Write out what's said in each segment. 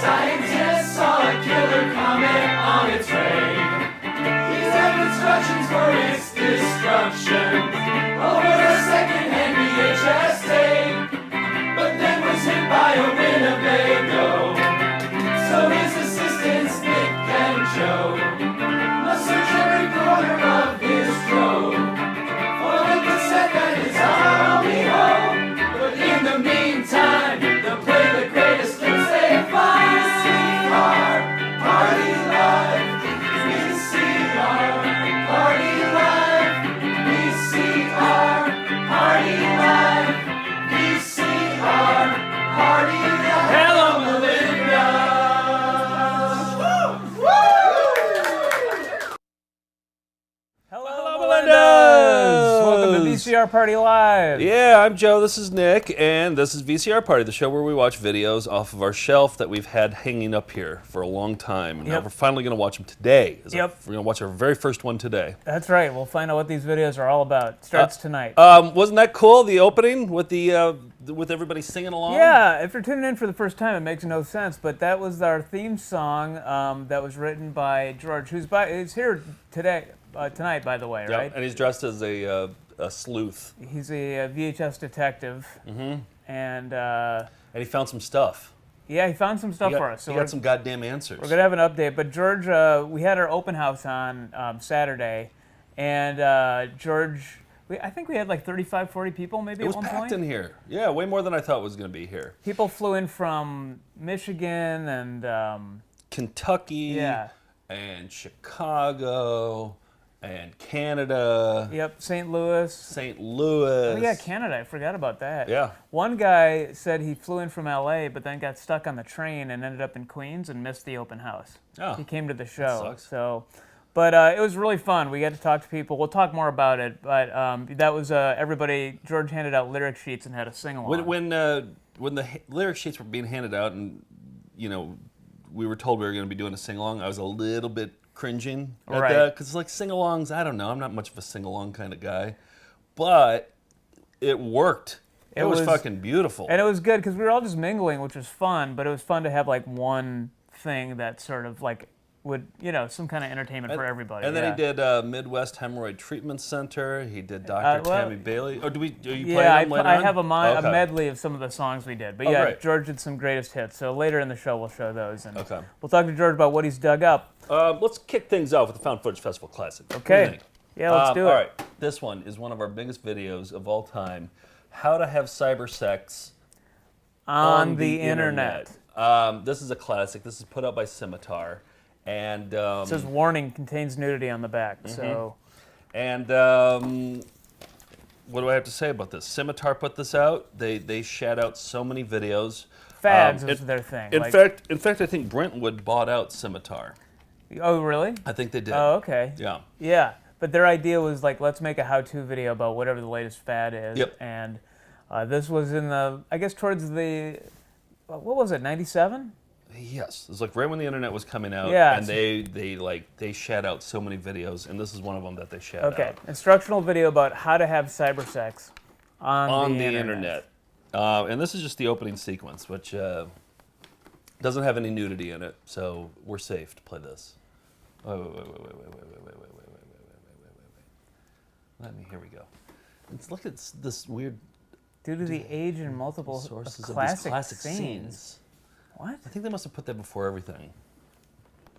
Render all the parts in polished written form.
Scientists saw a killer comet on its way. He left instructions for its destruction over a second-hand VHS tape, but then was hit by a Winnebago. So his assistants, Nick and Joe, must search every corner of his trove for the cassette that is our only hope. But in the meantime, they'll play the greatest hits they find. VCR Party Live. VCR Party Live. VCR Party Live. VCR Party Live. Hello, Melinda. Hello, Melindas! Welcome to VCR Party Live. Yeah, I'm Joe, this is Nick, and this is VCR Party, the show where we watch videos off of our shelf that we've had hanging up here for a long time. And now we're finally going to watch them today. We're going to watch our very first one today. That's right. We'll find out what these videos are all about. It starts tonight. Wasn't that cool, the opening, with the with everybody singing along? Yeah, if you're tuning in for the first time, it makes no sense, but that was our theme song that was written by George, who's here today. Tonight, by the way, right? And he's dressed as a sleuth. He's a VHS detective, and he found some stuff. Yeah, he found some stuff for us. So he got some goddamn answers. We're gonna have an update, but George, we had our open house on Saturday, and George, I think we had like 35, 40 people maybe at one point. It was packed in here. Yeah, way more than I thought was gonna be here. People flew in from Michigan and Kentucky, and Chicago. And Canada. Yep, St. Louis. St. Louis. Oh yeah, Canada, I forgot about that. Yeah. One guy said he flew in from LA, but then got stuck on the train and ended up in Queens and missed the open house. Oh. He came to the show. That sucks. So, but it was really fun. We got to talk to people. We'll talk more about it, but that was everybody, George handed out lyric sheets and had a sing-along. When the lyric sheets were being handed out and, we were told we were going to be doing a sing-along, I was a little bit cringing at that, because like sing-alongs, I don't know, I'm not much of a sing-along kind of guy, but it worked. It was fucking beautiful. And it was good because we were all just mingling, which was fun, but it was fun to have like one thing that sort of like would, some kind of entertainment for everybody. And then he did Midwest Hemorrhoid Treatment Center. He did Dr. Tammy Bailey. Or are you playing them later on? I have a medley of some of the songs we did. But great. George did some greatest hits. So later in the show, we'll show those. And we'll talk to George about what he's dug up. Let's kick things off with the Found Footage Festival Classic. Okay. Yeah, let's do it. All right. This one is one of our biggest videos of all time. How to have cybersex on the internet. This is a classic. This is put out by Scimitar. And it says warning, contains nudity on the back. So, and what do I have to say about this? Scimitar put this out. They shat out so many videos. Fads is their thing. In fact, I think Brentwood bought out Scimitar. Oh, really? I think they did. Oh, okay. Yeah. Yeah, but their idea was like, let's make a how-to video about whatever the latest fad is. Yep. And this was in I guess towards the, what was it, 97? Yes, it was like right when the internet was coming out, and they shat out so many videos, and this is one of them that they shat out. Okay, instructional video about how to have cybersex on the internet. And this is just the opening sequence, which doesn't have any nudity in it, so we're safe to play this. Wait. Here we go. Look at this weird. Due to the age and multiple sources of these classic scenes. What? I think they must have put that before everything.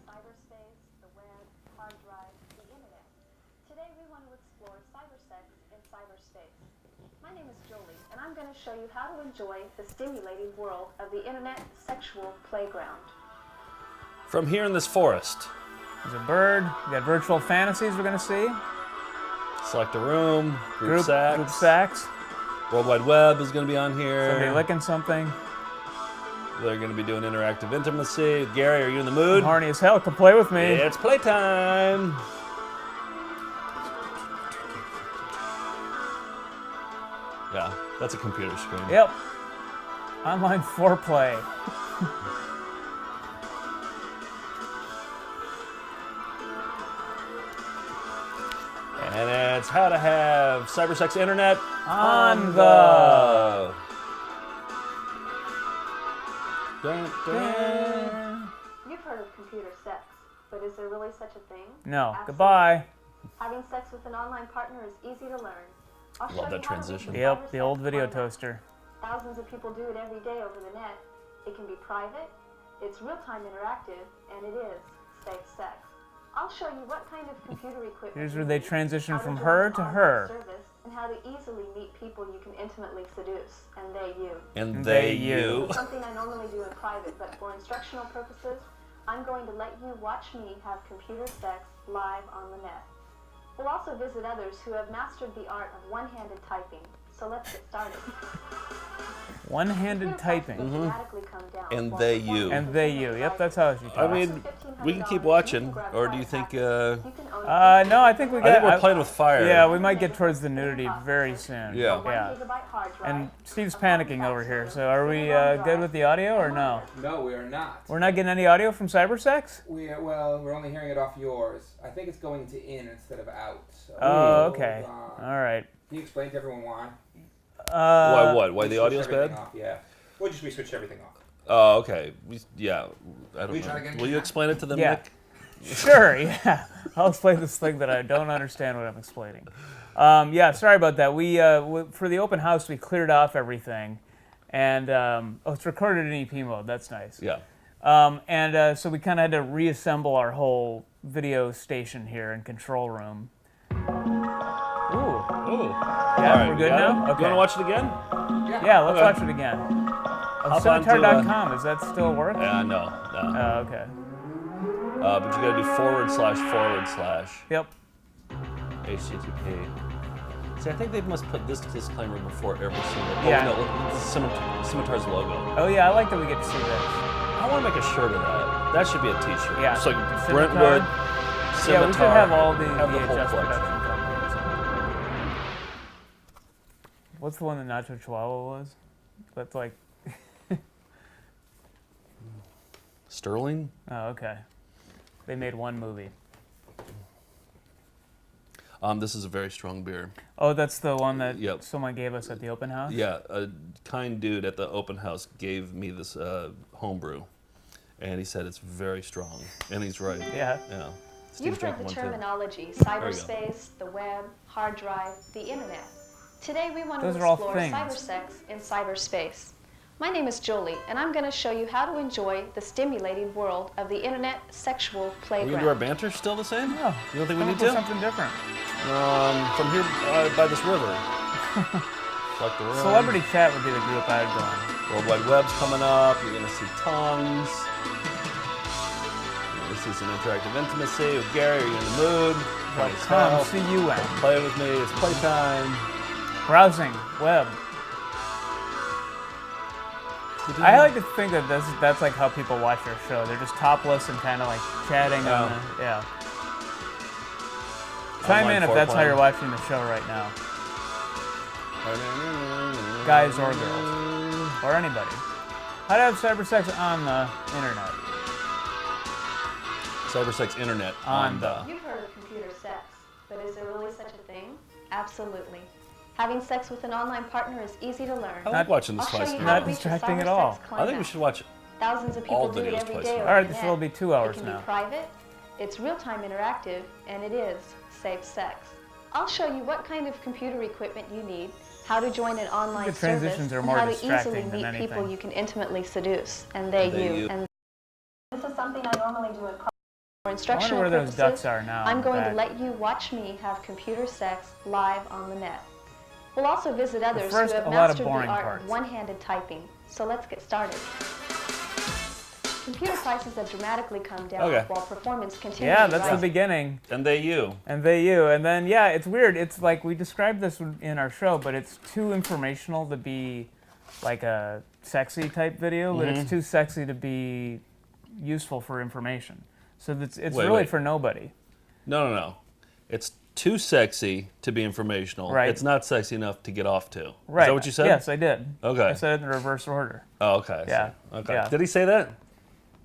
Cyberspace, the web, hard drive, the internet. Today we want to explore cybersex in cyberspace. My name is Jolie, and I'm going to show you how to enjoy the stimulating world of the internet sexual playground. From here in this forest. There's a bird. We got virtual fantasies we're going to see. Select a room. Group Group sex. World Wide Web is going to be on here. Somebody licking something. They're going to be doing interactive intimacy. Gary, are you in the mood? I'm horny as hell. Come play with me. It's playtime. Yeah, that's a computer screen. Yep. Online foreplay. And it's how to have cybersex internet on the... Dun, dun. heard of computer sex, but is there really such a thing? No. Absolutely. Goodbye. Having sex with an online partner is easy to learn. I'll show Love you that how to transition. use Yep, the Cybersex old video online. toaster. Thousands of people do it every day over the net. It can be private, it's real-time interactive, and it is safe sex. I'll show you what kind of computer equipment. Here's you where they need, transition how to from join her an to online her. service, and how to easily meet people you can intimately seduce, and they you. And They, they, you. you. Something I normally do in private, but for instructional purposes, I'm going to let you watch me have computer sex live on the net. We'll also visit others who have mastered the art of one-handed typing. So let's get started. One-handed typing. And they, you. And they, you. Yep, that's how she talks. I mean, we can keep watching, or do you think? No, I think we got. I think we're playing with fire. Yeah, we might get towards the nudity very soon. Yeah. Yeah. And Steve's panicking over here. So are we good with the audio or no? No, we are not. We're not getting any audio from Cybersex? We're only hearing it off yours. I think it's going to in instead of out. So Oh, okay. All right. Can you explain to everyone why? Why what? Why We the switched audio's everything bad? off, yeah. We'll just switch everything off. Oh, okay. Yeah. I don't Will you try know. again? Will you explain it to them, Yeah. Nick? Sure, yeah. I'll explain this thing that I don't understand what I'm explaining. Yeah, sorry about that. We for the open house, we cleared off everything. And, it's recorded in EP mode. That's nice. Yeah. So we kind of had to reassemble our whole video station here in control room. Ooh. Oh. Yeah, All right, we're we good got now? it? Okay. You want to watch it again? Yeah, let's Okay. watch it again. Hop on to, Scimitar.com, does that still work? Yeah, no. Oh, okay. But you got to do // Yep. HTTP. See, I think they must put this disclaimer before every single. Yeah. Oh, no, Scimitar's logo. Oh, yeah, I like that we get to see this. I want to make a shirt of that. That should be a T-shirt. Yeah. It's like Scimitar. Brentwood, Scimitar. Yeah, we should have all the have the whole VHS collection. production companies. What's the one that Nacho Chihuahua was? That's like, Sterling. oh, okay. They made one movie. This is a very strong beer. Oh, that's the one that Yep. someone gave us at the open house? Yeah, a kind dude at the open house gave me this homebrew, and he said it's very strong, and he's right. Yeah. Yeah. You've Steve's heard drinking the one too. terminology we go. cyberspace, the web, hard drive, the internet. Today we want Those to are all explore things. cybersex in cyberspace. My name is Jolie, and I'm going to show you how to enjoy the stimulating world of the internet sexual Are we playground. gonna do our banter still the same? Oh, You don't think we come need up with to? something different. From here by this river. Like the room. Celebrity Chat would be the group I'd go on. World Wide Web's coming up. You're gonna see tongues. You're gonna see some interactive intimacy with Gary. Are you in the mood? Play Come, yourself. C-U-N. Play with me. It's playtime. Browsing, web. I like to think that that's like how people watch our show. They're just topless and kind of like chatting on the, yeah. Chime in if that's how you're watching the show right now. Guys or girls. Or anybody. How to have cybersex on the internet. Cybersex internet On the. You've heard of computer sex, but is there really such a thing? Absolutely. Having sex with an online partner is easy to learn. I like watching this I'll show twice. you a how Not to reach a distracting at cybersex all. I think we should watch. Thousands of people all do it videos every twice day a over week. All right, the this net. will be 2 hours It can now. be private, it's real-time interactive, and it is safe sex. I'll show you what kind of computer equipment you need, how to join an online The transitions service, are and more how to easily distracting than meet people anything. you can intimately seduce, and they you. And this is something I normally do in for I instructional wonder where those purposes. ducks are now. I'm going to back. let you watch me have computer sex live on the net. We'll also visit others first, who have a lot of mastered the boring art parts. of one-handed typing. So let's get started. Computer prices have dramatically come down Okay. while performance continues Yeah, to that's the rise. beginning. And they you. And they you. And then, yeah, it's weird. It's like we described this in our show, but it's too informational to be like a sexy type video, but it's too sexy to be useful for information. So it's Wait, really wait. for nobody. No. It's too sexy to be informational. Right. It's not sexy enough to get off to. Right. Is that what you said? Yes, I did. Okay. I said it in the reverse order. Oh, okay. I see. Yeah. Okay. Yeah. Did he say that?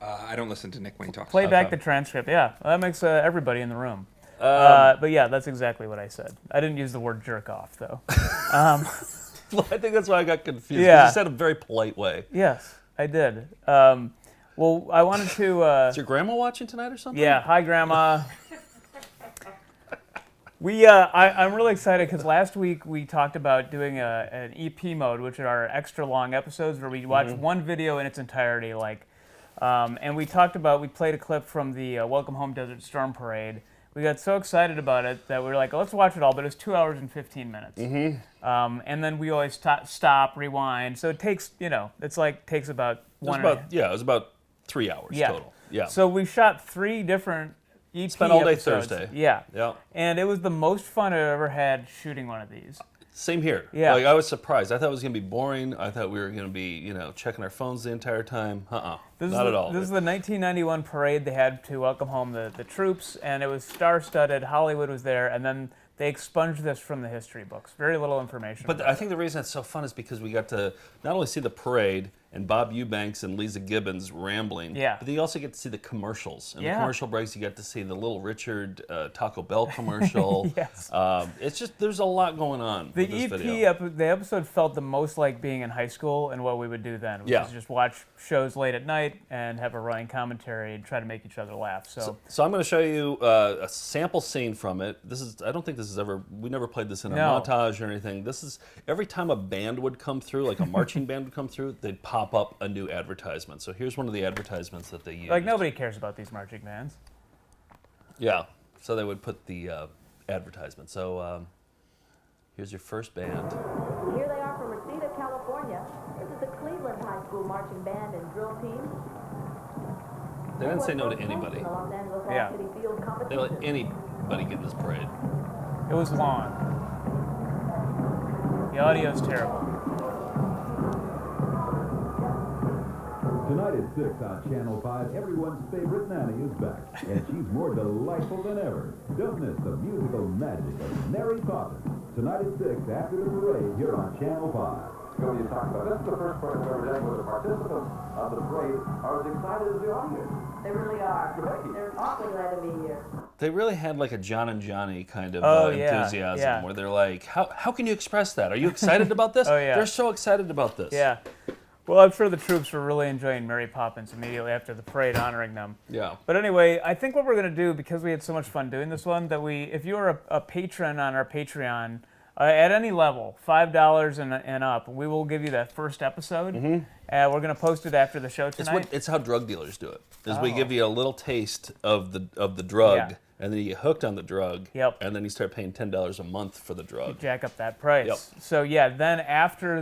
I don't listen to Nick when he talks. Play back Okay. the transcript. Yeah, well, that makes everybody in the room. But yeah, that's exactly what I said. I didn't use the word jerk off, though. Well, I think that's why I got confused. 'cause Yeah. You said it a very polite way. Yes, I did. Well, I wanted to. Is your grandma watching tonight or something? Yeah, hi, Grandma. I'm really excited because last week we talked about doing an EP mode, which are extra long episodes where we watch one video in its entirety, and we played a clip from the Welcome Home Desert Storm Parade. We got so excited about it that we were like, let's watch it all, but it was 2 hours and 15 minutes. And then we always stop, rewind. So it takes, takes about it was about 3 hours total. Yeah. So we shot 3 different EP Spent all day episodes. Thursday. Yeah. Yeah. And it was the most fun I've ever had shooting one of these. Same here. Yeah. Like, I was surprised. I thought it was going to be boring. I thought we were going to be, checking our phones the entire time. Not at all. This is the 1991 parade they had to welcome home the troops, and it was star-studded. Hollywood was there, and then they expunged this from the history books. Very little information. But I think the reason it's so fun is because we got to not only see the parade and Bob Eubanks and Lisa Gibbons rambling, but you also get to see the commercials. And the commercial breaks, you get to see the Little Richard Taco Bell commercial. Yes. It's just, there's a lot going on with this video. The episode felt the most like being in high school and what we would do then, which is just watch shows late at night and have a running commentary and try to make each other laugh. So I'm going to show you a sample scene from it. I don't think this is we never played this in a montage or anything. This is, every time a band would come through, like a marching band would come through, they'd pop up a new advertisement. So here's one of the advertisements that they used. Like, nobody cares about these marching bands. Yeah, so they would put the advertisement. So here's your first band. Here they are from Reseda, California. This is the Cleveland High School marching band and drill team. They didn't say no to anybody. Yeah. They let anybody get this parade. It was long. The audio's terrible. Tonight at 6 on Channel 5, everyone's favorite nanny is back, and she's more delightful than ever. Don't miss the musical magic of Mary Poppins. Tonight at 6 after the parade here on Channel 5. What are you talking about? This is the first part of every day where the participants of the parade are as excited as the audience. They really are. They're awfully glad to be here. They really had like a John and Johnny kind of enthusiasm where they're like, how can you express that? Are you excited about this? They're so excited about this. Yeah. Well, I'm sure the troops were really enjoying Mary Poppins immediately after the parade, honoring them. Yeah. But anyway, I think what we're going to do, because we had so much fun doing this one, that if you're a patron on our Patreon, at any level, $5 and up, we will give you that first episode. We're going to post it after the show tonight. It's how drug dealers do it. We give you a little taste of the drug, and then you get hooked on the drug, and then you start paying $10 a month for the drug. You jack up that price. So then after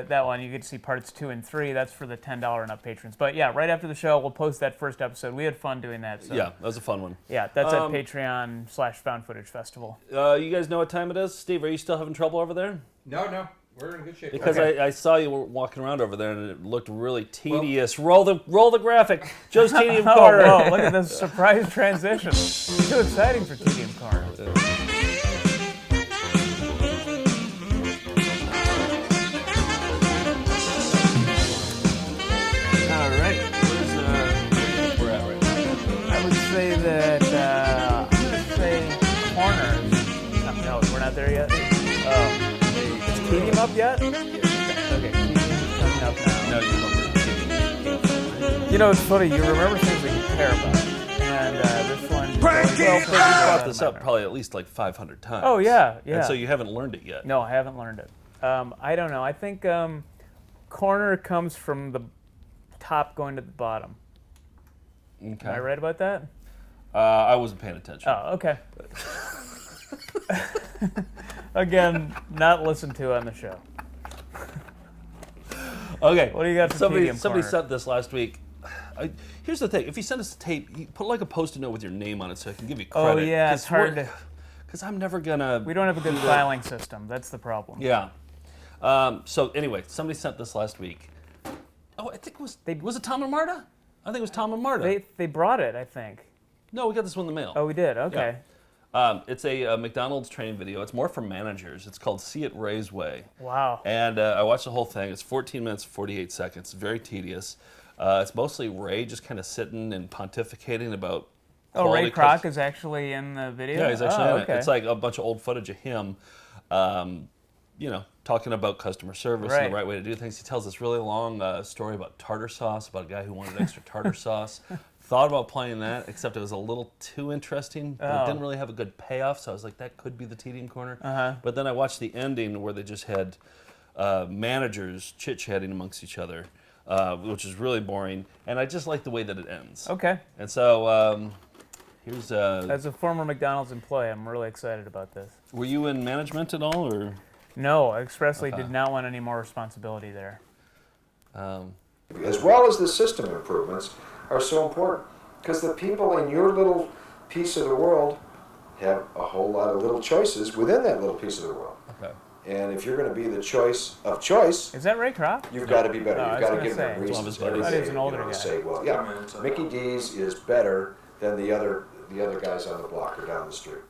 that one, you get to see parts 2 and 3. That's for the $10 and up patrons. But right after the show, we'll post that first episode. We had fun doing that. So. Yeah, that was a fun one. Yeah, that's at Patreon/Found Footage Festival. You guys know what time it is? Steve, are you still having trouble over there? No. We're in good shape. Because I saw you walking around over there, and it looked really tedious. Roll the graphic. Joe's Tedium Corner. Whoa, look at this surprise transition. Too exciting for Tedium Corner. All right. Where's we're at right now? I would say that corners. No, we're not there yet. Is Tedium up yet? Okay, Tedium's coming up now. No, you remember. It's funny. You remember things that you care about, and this one. You brought this up probably at least like 500 times. Oh yeah. And so you haven't learned it yet. No, I haven't learned it. I don't know. I think corner comes from the top going to the bottom. Okay. Am I right about that? I wasn't paying attention. Oh, okay. Again, not listened to on the show. Okay. What do you got for Somebody Corner? sent this last week. Here's the thing: if you send us a tape, you put like a post-it note with your name on it, so I can give you credit. Oh yeah, it's hard to. Because I'm never gonna. We don't have a good filing system. That's the problem. Yeah. So anyway, somebody sent this last week. Oh, I think was it Tom and Marta? I think it was Tom and Marta. They brought it, I think. No, we got this one in the mail. Oh, we did. Okay. Yeah. It's a McDonald's training video. It's more for managers. It's called See It Ray's Way. Wow. And I watched the whole thing. It's 14 minutes, 48 seconds. Very tedious. It's mostly Ray just kind of sitting and pontificating about. Oh, Ray Kroc is actually in the video? Yeah, he's actually in it. Okay. It's like a bunch of old footage of him, talking about customer service Right. and the right way to do things. He tells this really long story about tartar sauce, about a guy who wanted extra tartar sauce. Thought about playing that, except it was a little too interesting, but it didn't really have a good payoff, so I was like, that could be the tedium corner. But then I watched the ending where they just had managers chit-chatting amongst each other, which is really boring, and I just like the way that it ends. Okay. And so here's... As a former McDonald's employee, I'm really excited about this. Were you in management at all, or...? No, I expressly did not want any more responsibility there. As well as the system improvements are so important, because the people in your little piece of the world have a whole lot of little choices within that little piece of the world. Okay. And if you're going to be the choice of choice, Is that Ray Kroc? you've got to be better. Oh, I You've was got to gonna give them say. reasons I every thought he day. was an older to guy. say, well, yeah, Mickey D's is better than the other guys on the block or down the street.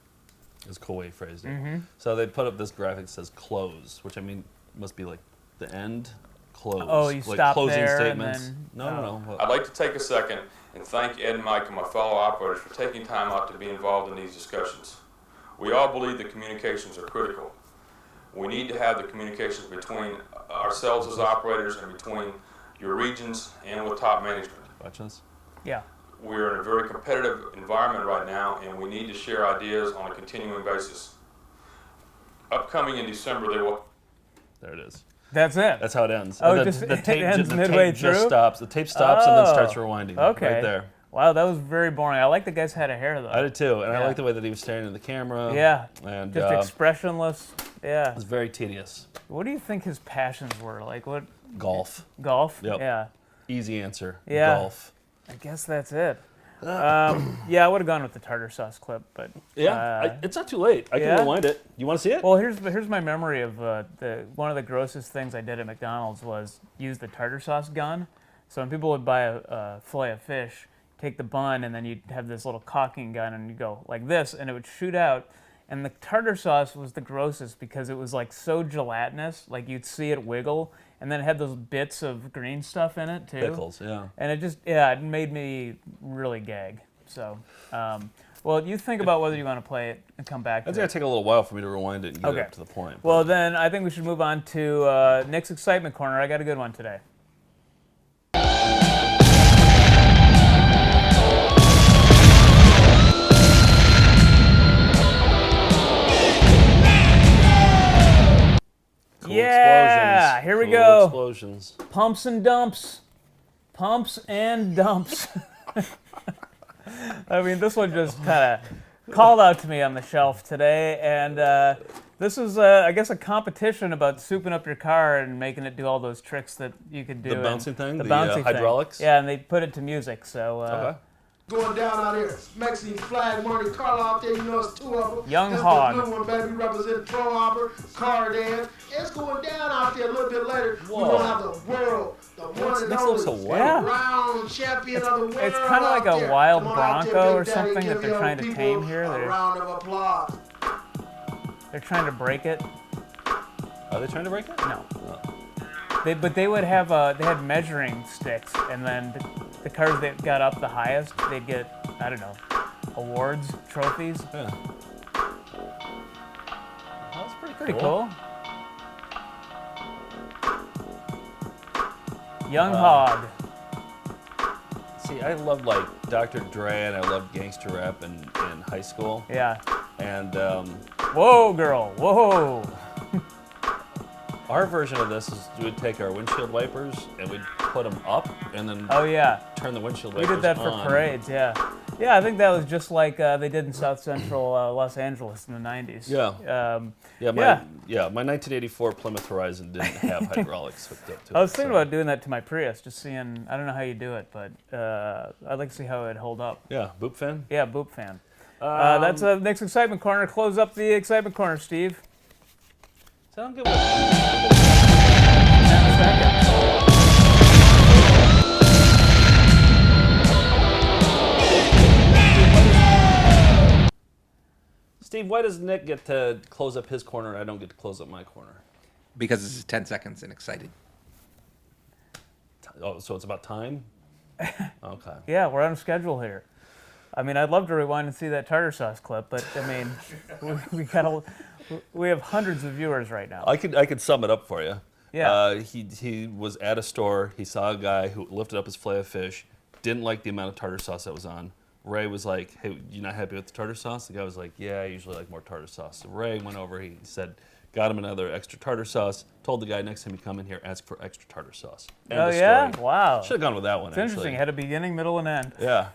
It's a cool way he phrased it. So they put up this graphic that says close, which I mean must be like the end, close. Oh, you like stop closing there and statements. then- No. I'd like to take a second and thank Ed and Mike and my fellow operators for taking time out to be involved in these discussions. We all believe that communications are critical. We need to have the communications between ourselves as operators and between your regions and with top management. Watch this. Yeah. We're in a very competitive environment right now, and we need to share ideas on a continuing basis. Upcoming in December, they will... There it is. That's it. That's how it ends. Oh, And just- the it tape, ends the midway tape just through? stops. The tape stops and then starts Oh, rewinding. okay. Right there. Wow, that was very boring. I like the guy's head of hair though. I did too, and I Yeah. like the way that he was staring at the camera. Yeah. And Just expressionless. Yeah. it was very tedious. What do you think his passions were? Like what? Golf. Golf? Yep. Yeah. Easy answer. Yeah. Golf. I guess that's it. Yeah, I would have gone with the tartar sauce clip, but Yeah, it's not too late. I can yeah? rewind it. You want to see it? well, here's my memory of one of the grossest things I did at McDonald's was use the tartar sauce gun. So when people would buy a fillet of fish, take the bun, and then you'd have this little caulking gun, and you go like this, and it would shoot out. And the tartar sauce was the grossest because it was like so gelatinous, like you'd see it wiggle, and then it had those bits of green stuff in it too. Pickles, yeah. And it just, it made me really gag. So, well, you think about whether you want to play it and come back to It's it. going to take a little while for me to rewind it and get Okay. it up to the point. Well, then I think we should move on to Nick's Excitement Corner. I got a good one today. Cool Yeah, explosions. here we Cool go. Explosions. Pumps and dumps. Pumps and dumps. I mean, this one just kind of called out to me on the shelf today, and this is, I guess, a competition about souping up your car and making it do all those tricks that you could do. The and bouncing thing? The The, bouncy thing. hydraulics? Yeah, and they put it to music, so... Okay. Going down out here, Mexican flag, Monte Carlo out there, you know it's two of them. Young That's Hog. the blue one, baby, representing Pro Hopper, Cardan. It's going down out there a little bit later. Whoa. We're gonna have the world, the one and This only looks so white. Yeah. round champion of the world. It's kind of like out a there. wild Come on out there, Bronco or Big Daddy, something that give they're your trying to people tame here. A round of applause. They're trying to break it. Are they trying to break it? No. But they would have they had measuring sticks, and then the cars that got up the highest, they'd get, I don't know, awards, trophies. Yeah. That's Pretty cool. Young Hog. See, I loved like Dr. Dre and I loved gangster rap in high school. Yeah. And Whoa, girl. Whoa. our version of this is we would take our windshield wipers and we'd put them up and then Oh, yeah. turn the windshield We wipers did that for on. parades, yeah. Yeah, I think that was just like they did in South Central Los Angeles in the 90s. Yeah. Yeah. My 1984 Plymouth Horizon didn't have hydraulics hooked up to it. I was thinking so- about doing that to my Prius, just seeing, I don't know how you do it, but I'd like to see how it'd hold up. Yeah, boop fan. Yeah, Boop fan. That's Nick's Excitement Corner. Close up the Excitement Corner, Steve. Sound good. 10 seconds. Steve, why does Nick get to close up his corner and I don't get to close up my corner? Because this is 10 seconds and excited. Oh, so it's about time? Okay. Yeah, we're on schedule here. I mean, I'd love to rewind and see that tartar sauce clip, but I mean, we have hundreds of viewers right now. I could sum it up for you. Yeah. He was at a store. He saw a guy who lifted up his fillet of fish, didn't like the amount of tartar sauce that was on. Ray was like, "Hey, you not happy with the tartar sauce?" The guy was like, "Yeah, I usually like more tartar sauce." So Ray went over. He said, got him another extra tartar sauce. Told the guy next time you come in here, ask for extra tartar sauce. End of yeah, story. wow. Should have gone with that one. It's interesting. It had a beginning, middle, and end. Yeah.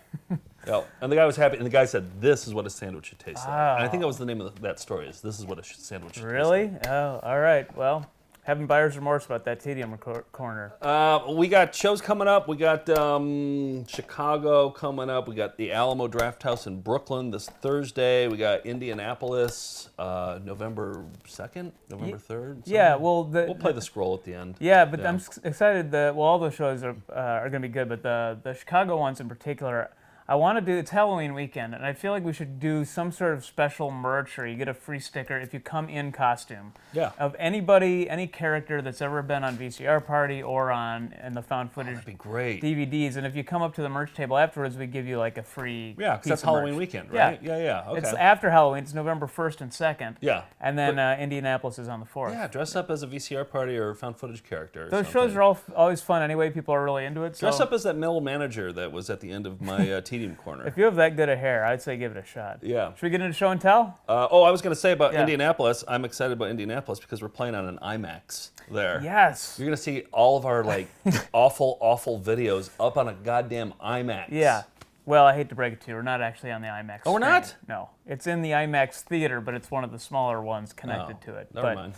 Yeah. And the guy was happy. And the guy said, "This is what a sandwich should taste like." And I think that was the name of that story. Is this is what a sandwich should really? taste like. Oh, all right. Well, having buyer's remorse about that tedium corner. We got shows coming up. We got Chicago coming up. We got the Alamo Draft House in Brooklyn this Thursday. We got Indianapolis November 2nd, November 3rd. Yeah, well, we'll play the scroll at the end. Yeah, but I'm excited that, well, all those shows are going to be good, but the Chicago ones in particular, I want to do, it's Halloween weekend, and I feel like we should do some sort of special merch, or you get a free sticker if you come in costume. Yeah. Of anybody, any character that's ever been on VCR Party or in the found footage that'd be great. DVDs, and if you come up to the merch table afterwards, we give you like a free Yeah, because that's Halloween weekend, right? Yeah, okay. It's after Halloween, it's November 1st and 2nd. Yeah. And then Indianapolis is on the 4th. Yeah, dress up as a VCR Party or found footage character or Those something. shows are always fun anyway, people are really into it. So. Dress up as that middle manager that was at the end of my tedium corner. If you have that good a hair, I'd say give it a shot. Yeah. Should we get into show and tell? I was going to say about Indianapolis. I'm excited about Indianapolis because we're playing on an IMAX there. Yes. You're going to see all of our like awful videos up on a goddamn IMAX. Yeah. Well, I hate to break it to you, we're not actually on the IMAX. Oh, we're screen. not? No. It's in the IMAX theater, but it's one of the smaller ones connected to it. Never mind.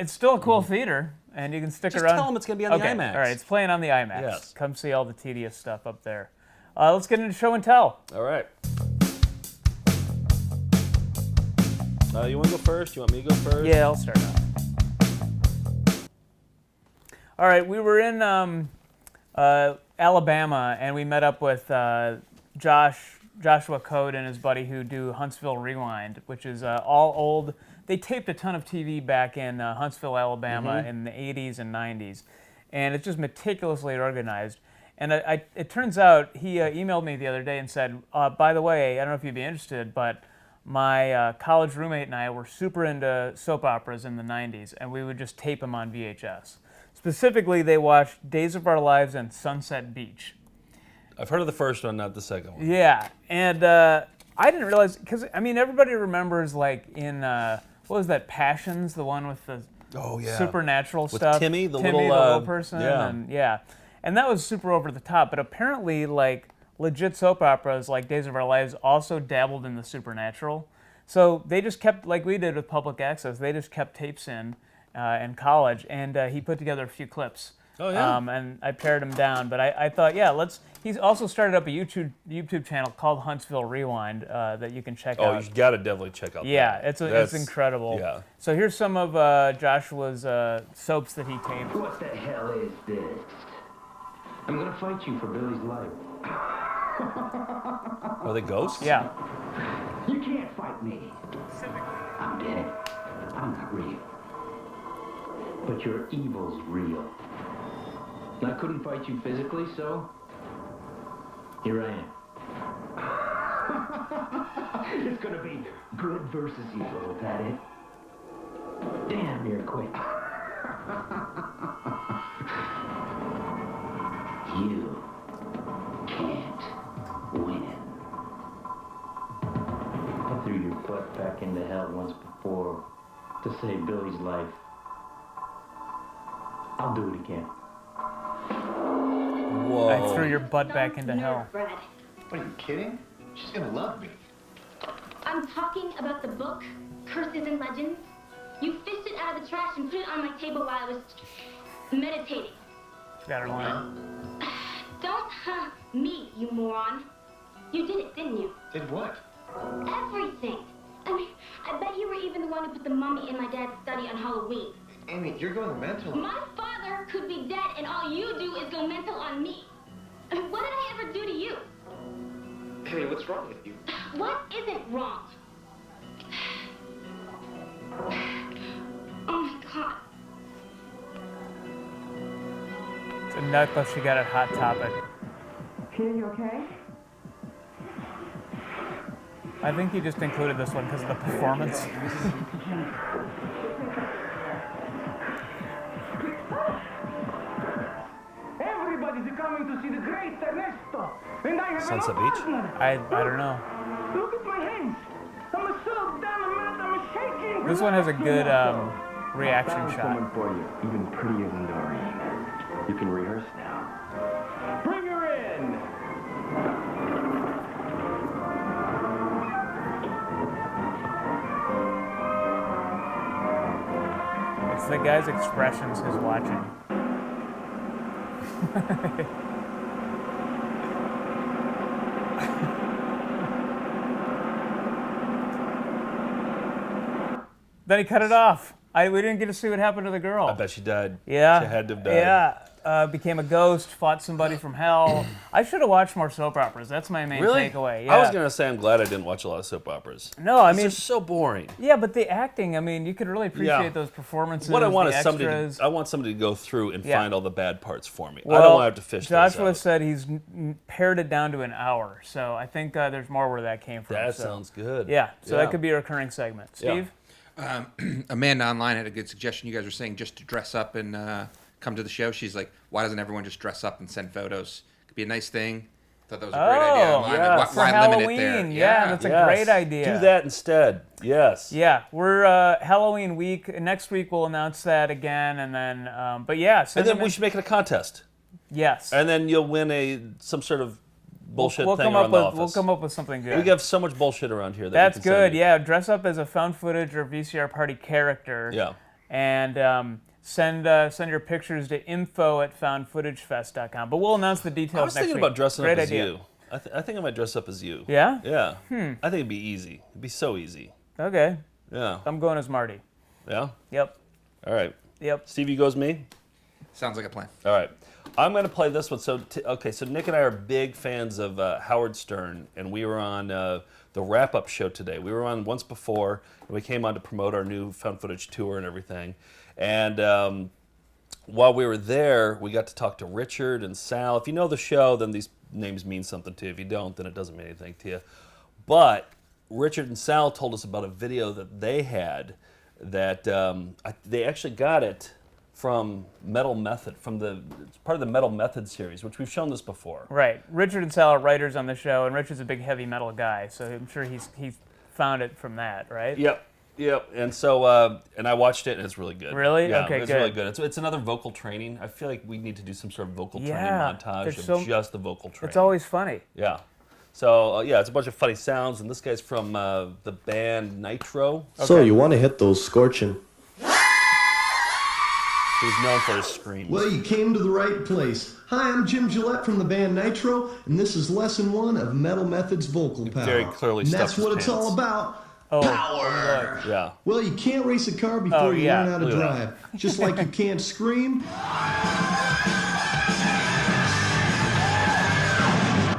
It's still a cool theater, and you can stick Just around. tell them it's going to be on the IMAX. All right, it's playing on the IMAX. Yes. Come see all the tedious stuff up there. Let's get into show and tell. All right. You want to go first? You want me to go first? Yeah, I'll start out. All right, we were in Alabama, and we met up with Joshua Code and his buddy who do Huntsville Rewind, which is all old. They taped a ton of TV back in Huntsville, Alabama in the 80s and 90s, and it's just meticulously organized. And it turns out he emailed me the other day and said, by the way, I don't know if you'd be interested, but my college roommate and I were super into soap operas in the 90s, and we would just tape them on VHS. Specifically, they watched Days of Our Lives and Sunset Beach. I've heard of the first one, not the second one. Yeah, and I didn't realize, because, I mean, everybody remembers, like, in, what was that, Passions, the one with the supernatural stuff? With Timmy, the Timmy, little, the little person. yeah. And that was super over the top, but apparently, like, legit soap operas like Days of Our Lives also dabbled in the supernatural. So they just kept, like we did with Public Access, they just kept tapes in college, and he put together a few clips. Oh, yeah. And I pared them down, but I thought, he's also started up a YouTube channel called Huntsville Rewind that you can check out. Oh, you got to definitely check out that. Yeah, it's incredible. Yeah. So here's some of Joshua's soaps that he taped. What the hell is this? I'm gonna fight you for Billy's life. Are they ghosts? Yeah. You can't fight me. I'm dead. I'm not real. But your evil's real. I couldn't fight you physically, so here I am. It's gonna be good versus evil, is that it? Damn, you're quick. You can't win. I threw your butt back into hell once before to save Billy's life. I'll do it again. Whoa. I threw your butt back into hell. What, are you kidding? She's gonna love me. I'm talking about the book, Curses and Legends. You fished it out of the trash and put it on my table while I was meditating. Got her line. Don't me, you moron. You did it, didn't you? Did what? Everything. I mean, I bet you were even the one who put the mummy in my dad's study on Halloween. Amy, you're going mental. My father could be dead, and all you do is go mental on me. I mean, what did I ever do to you? Amy, what's wrong with you? What isn't wrong? Oh my God. It's a necklace she got at Hot Topic. Peter, you okay? I think you just included this one because of the performance. Everybody's coming to see the great Ernesto, and I have Sunset no Beach? partner. I don't know. Look at my hands. I'm so down the mat, I'm shaking. This one has a good reaction Found shot. someone for you, even prettier than Doreen. You can rehearse now. Bring her in. It's the guy's expressions he's watching. Then he cut it off. We didn't get to see what happened to the girl. I bet she died. Yeah. She had to have died. Yeah. Became a ghost, fought somebody from hell. I should have watched more soap operas. That's my main takeaway. Yeah. I was going to say I'm glad I didn't watch a lot of soap operas. No, I mean... They're so boring. Yeah, but the acting, I mean, you could really appreciate those performances, What I want the is extras. I want somebody to go through and find all the bad parts for me. Well, I don't want to have to fish those Joshua out. said he's pared it down to an hour, so I think there's more where that came from. That sounds good. Yeah, so that could be a recurring segment. Steve? Amanda online had a good suggestion. You guys were saying just to dress up and come to the show. She's like, why doesn't everyone just dress up and send photos? Could be a nice thing. Thought that was a great idea. Why limit it there? Yeah, that's a great idea. Do that instead. Yes. Yeah, we're Halloween week. Next week we'll announce that again, and then, but yeah. And then we should make it a contest. Yes. And then you'll win some sort of bullshit we'll thing come around up the with, office. We'll come up with something good. We have so much bullshit around here. That's we can good. send you. Yeah, dress up as a found footage or VCR party character. Yeah. And send your pictures to info@foundfootagefest.com. But we'll announce the details I was next thinking week. about dressing Great up idea. as you. I think I might dress up as you. Yeah? Yeah. I think it'd be easy. It'd be so easy. Okay. Yeah. I'm going as Marty. Yeah? Yep. All right. Yep. Stevie goes me? Sounds like a plan. All right. I'm going to play this one. So Nick and I are big fans of Howard Stern, and we were on the wrap-up show today. We were on once before, and we came on to promote our new found footage tour and everything. And while we were there, we got to talk to Richard and Sal. If you know the show, then these names mean something to you. If you don't, then it doesn't mean anything to you. But Richard and Sal told us about a video that they had that they actually got it from Metal Method, it's part of the Metal Method series, which we've shown this before. Right. Richard and Sal are writers on the show, and Richard's a big heavy metal guy, so I'm sure he's found it from that, right? Yep. And so, and I watched it, and it's really good. Really? Yeah, Okay, it's really good. It's another vocal training. I feel like we need to do some sort of vocal training montage of just the vocal training. It's always funny. Yeah. So, it's a bunch of funny sounds, and this guy's from the band Nitro. Okay. So you want to hit those scorching. He's known for his screams. Well, you came to the right place. Hi, I'm Jim Gillette from the band Nitro, and this is lesson 1 of Metal Method's vocal power. Very clearly and that's stuffed his what it's pants. all about. Oh, power. Yeah. Well, you can't race a car before you learn how to Look at drive. Just like you can't scream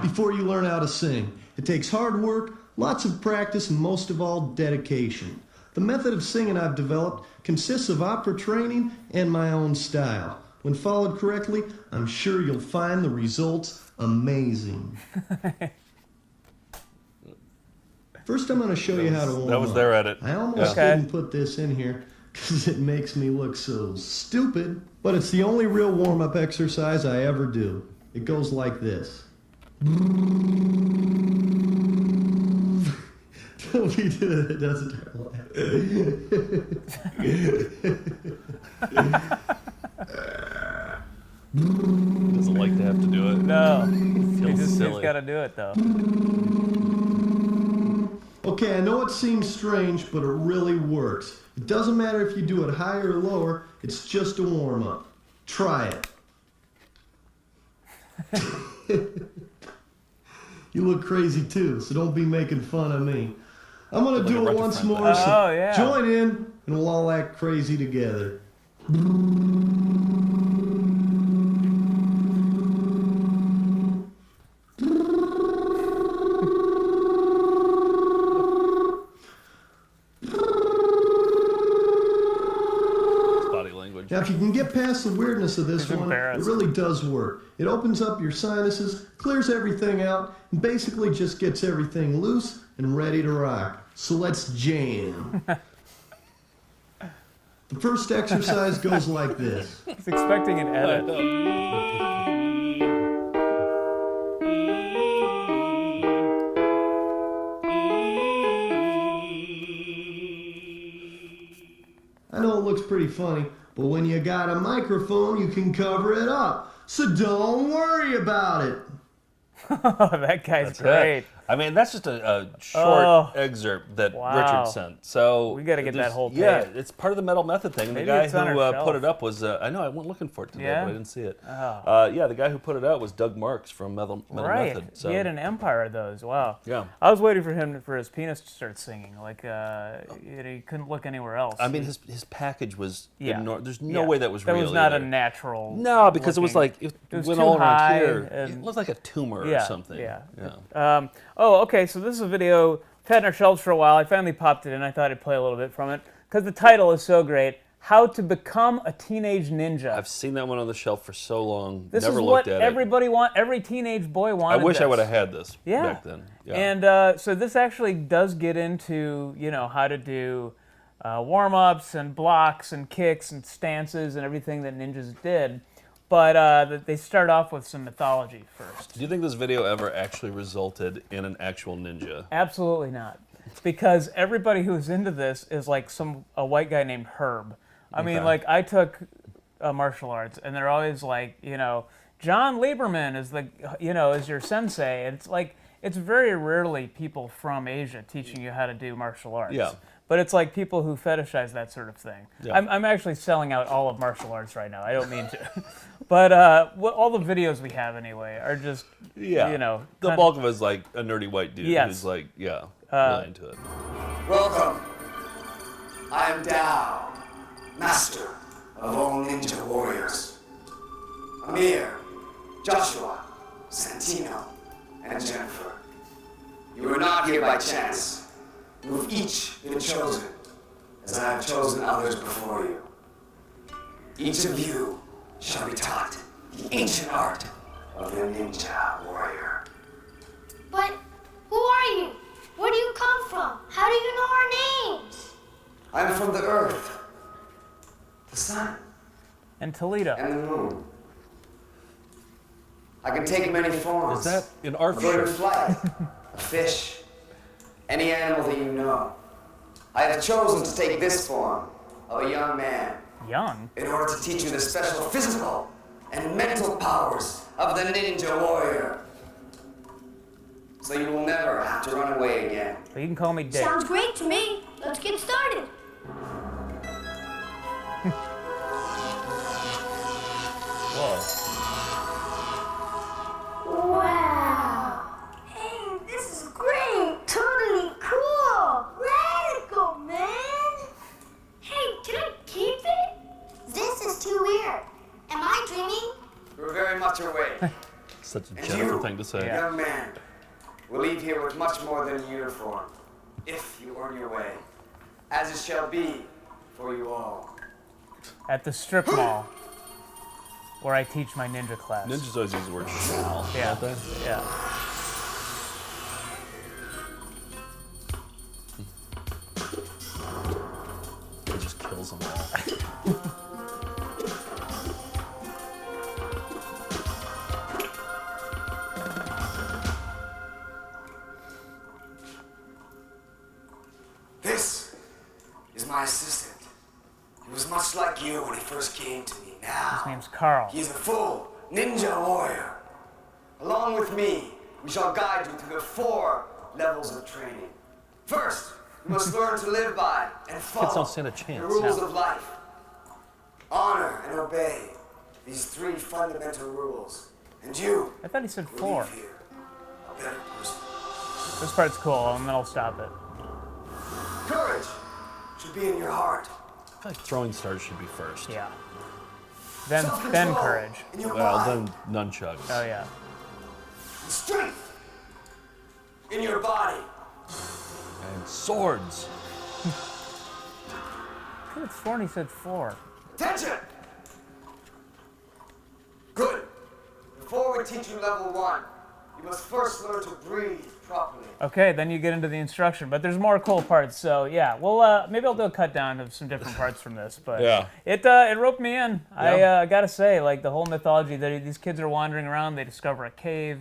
before you learn how to sing. It takes hard work, lots of practice, and most of all, dedication. The method of singing I've developed consists of opera training and my own style. When followed correctly, I'm sure you'll find the results amazing. First, I'm going to show you how to warm up. That was their edit. I almost didn't put this in here because it makes me look so stupid, but it's the only real warm-up exercise I ever do. It goes like this. Don't be doing it, it doesn't Doesn't like to have to do it. No. Feels silly. He's got to do it, though. Okay, I know it seems strange, but it really works. It doesn't matter if you do it higher or lower, it's just a warm-up. Try it. You look crazy too, so don't be making fun of me. I'm gonna do it once more, so join in, and we'll all act crazy together. if you can get past the weirdness of this He's one, it embarrassed. really does work. It opens up your sinuses, clears everything out, and basically just gets everything loose and ready to rock. So let's jam. The first exercise goes like this. He's expecting an edit. I know it looks pretty funny, but when you got a microphone, you can cover it up. So don't worry about it. That guy's great. I mean, that's just a short excerpt that Richard sent. So we got to get that whole tape. Yeah, it's part of the Metal Method thing. And Maybe the guy it's on who our put shelf. it up was, I know, I went looking for it today, Yeah? but I didn't see it. Oh. Yeah, the guy who put it out was Doug Marks from Metal Method. So. He had an empire of those. Wow. Yeah. I was waiting for him for his penis to start singing. Like he couldn't look anywhere else. I mean, his package was enormous. There's no Yeah. way that was real. That was not either. a natural. No, because it was like it it was went too all around high here. and- It looked like a tumor Yeah, or something. yeah. Yeah. Okay, so this is a video we've had in our shelves for a while. I finally popped it in. I thought I'd play a little bit from it because the title is so great. How to Become a Teenage Ninja. I've seen that one on the shelf for so long. This Never is looked what at everybody every teenage boy it. I wanted. wish I this. would have had this Yeah. back then. Yeah. And so this actually does get into, how to do warm-ups and blocks and kicks and stances and everything that ninjas did. But they start off with some mythology first. Do you think this video ever actually resulted in an actual ninja? Absolutely not. Because everybody who's into this is like a white guy named Herb. I mean, like, I took martial arts, and they're always like, John Lieberman is is your sensei. And it's like, it's very rarely people from Asia teaching you how to do martial arts. Yeah. But it's like people who fetishize that sort of thing. Yeah. I'm actually selling out all of martial arts right now. I don't mean to. But all the videos we have anyway are just, The bulk of it is like a nerdy white dude who's like, really into it. Welcome. I am Tao, master of all ninja warriors. Amir, Joshua, Santino, and Jennifer. You are not here by chance. You have each been chosen, as I have chosen others before you. Each of you shall be taught the ancient art of the ninja warrior. But who are you? Where do you come from? How do you know our names? I am from the earth, the sun, and Toledo, and the moon. I can take many forms. Is that an art A bird shirt? of flight, a fish, any animal that you know. I have chosen to take this form of a young man. Young? In order to teach you the special physical and mental powers of the ninja warrior. So you will never have to run away again. But you can call me Dick. Sounds great to me. Let's get started. Wow. Hey, this is great. Totally cool. Radical, man. Hey, can I keep it? This is too weird. Am I dreaming? You're very much awake. Such a And Jennifer you, thing to say. young man, will leave here with much more than a uniform, if you earn your way, as it shall be for you all. At the strip mall, where I teach my ninja class. Ninjas always use the word shall, Yeah. don't they? Yeah. It just kills them. This is my assistant. He was much like you when he first came to me. Now, His name's Carl. he is a full ninja warrior. Along with me, we shall guide you through the 4 levels of training. First, you must learn to live by and Kids follow don't stand a the chance. rules of life. Honor and obey these 3 fundamental rules. And you I thought he said will 4. leave here a better person. This part's cool, and then I'll stop it. Courage should be in your heart. I feel like throwing stars should be first. Yeah. Then Self-control courage. in your Well, mind. then nunchucks. Oh yeah. Strength in your body. And swords. I think it's 4 and he said 4. Attention! never teach you level 1. You must first learn to breathe properly. Okay, then you get into the instruction, but there's more cool parts. So yeah, well, maybe I'll do a cut down of some different parts from this. But Yeah. it roped me in. Yeah. I gotta say, like the whole mythology that these kids are wandering around, they discover a cave,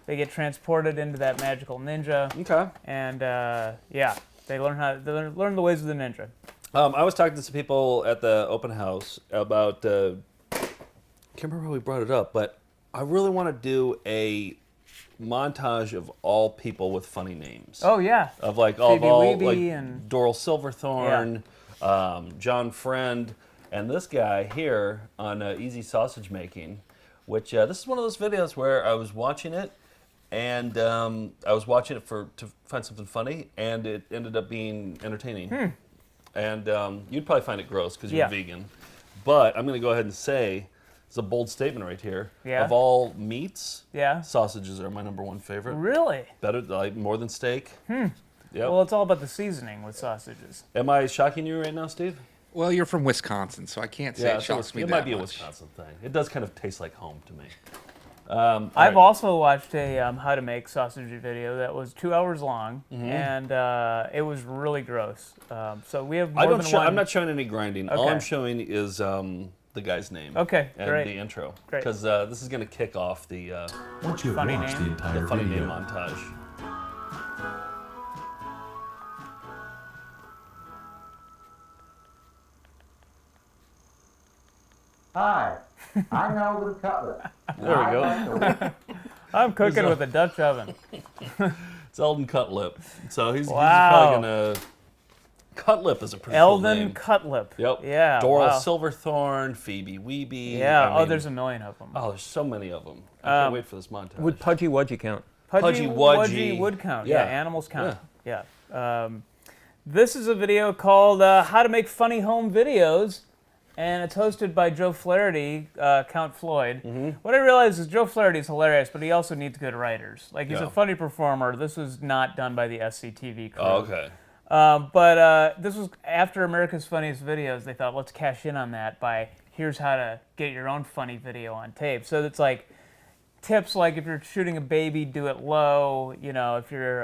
they get transported into that magical ninja. Okay. And yeah, they learn the ways of the ninja. I was talking to some people at the open house about. I can't remember how we brought it up, but I really want to do a montage of all people with funny names. Oh yeah. Of like Phoebe all Weeby like and Doral Silverthorne, John Friend, and this guy here on Easy Sausage Making, which this is one of those videos where I was watching it, and I was watching it to find something funny, and it ended up being entertaining. And you'd probably find it gross because you're vegan, but I'm going to go ahead and say. It's a bold statement right here. Yeah. Of all meats, yeah, sausages are my #1 favorite. Really? Better, like more than steak. Yep. Well, it's all about the seasoning with sausages. Am I shocking you right now, Steve? Well, you're from Wisconsin, so I can't say it shocks me that much. It might be a Wisconsin thing. It does kind of taste like home to me. I've also watched a how to make sausage video that was 2 hours long, and it was really gross. So we have more than one. I'm not showing any grinding. Okay. All I'm showing is the guy's name. Okay, and great. the intro. Great. Because this is going to kick off the Once you've funny watched name. the entire the funny video, name montage. Hi, I'm Eldon Cutler. There we go. I'm cooking with a Dutch oven. It's Eldon Cutlip. So he's Wow. probably going to... Cutlip is a pretty cool name. Eldon Cutlip. Yep. Yeah. Doral wow. Silverthorne, Phoebe Weeby. Yeah. I mean, there's a million of them. Oh, there's so many of them. I can't wait for this montage. Would Pudgy Wudgy count? Pudgy Wudgy would count. Yeah. Animals count. Yeah. This is a video called How to Make Funny Home Videos, and it's hosted by Joe Flaherty, Count Floyd. What I realized is Joe Flaherty is hilarious, but he also needs good writers. Like, he's a funny performer. This was not done by the SCTV crew. Oh, okay. But this was after America's Funniest Videos. They thought, let's cash in on that by here's how to get your own funny video on tape. So it's like tips like if you're shooting a baby, do it low. You know, if you're,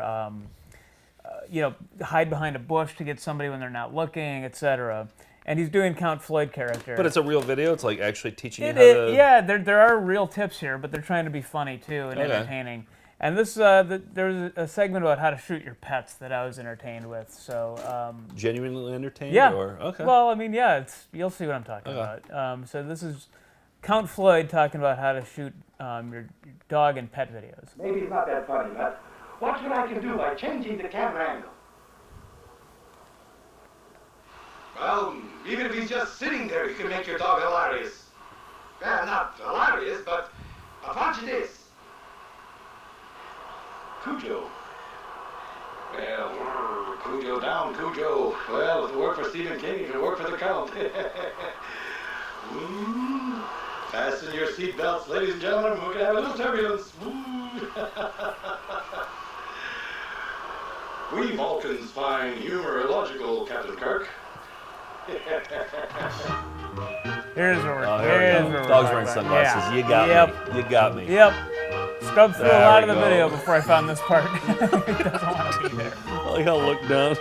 hide behind a bush to get somebody when they're not looking, etc. And he's doing Count Floyd character. But it's a real video? It's like actually teaching you how to... Yeah, there are real tips here, but they're trying to be funny too and entertaining. And this, there's a segment about how to shoot your pets that I was entertained with. So genuinely entertained? Yeah. Or? Okay. Well, I mean, yeah, you'll see what I'm talking about. So this is Count Floyd talking about how to shoot your dog and pet videos. Maybe it's not that funny, but watch what I can do by changing the camera angle. Well, even if he's just sitting there, you can make your dog hilarious. Well, not hilarious, but watch this. Cujo. Well, Cujo down, Cujo. Well, if it worked for Stephen King, it could work for the Count. Fasten your seatbelts, ladies and gentlemen. We're going to have a little turbulence. We Vulcans find humor illogical, Captain Kirk. Here's where we're Dog's wearing sunglasses. Yeah. You got me. You got me. Yep. Scrubbed through a There lot we of the go. video before I found this part. He doesn't want to be there. I like how I look down.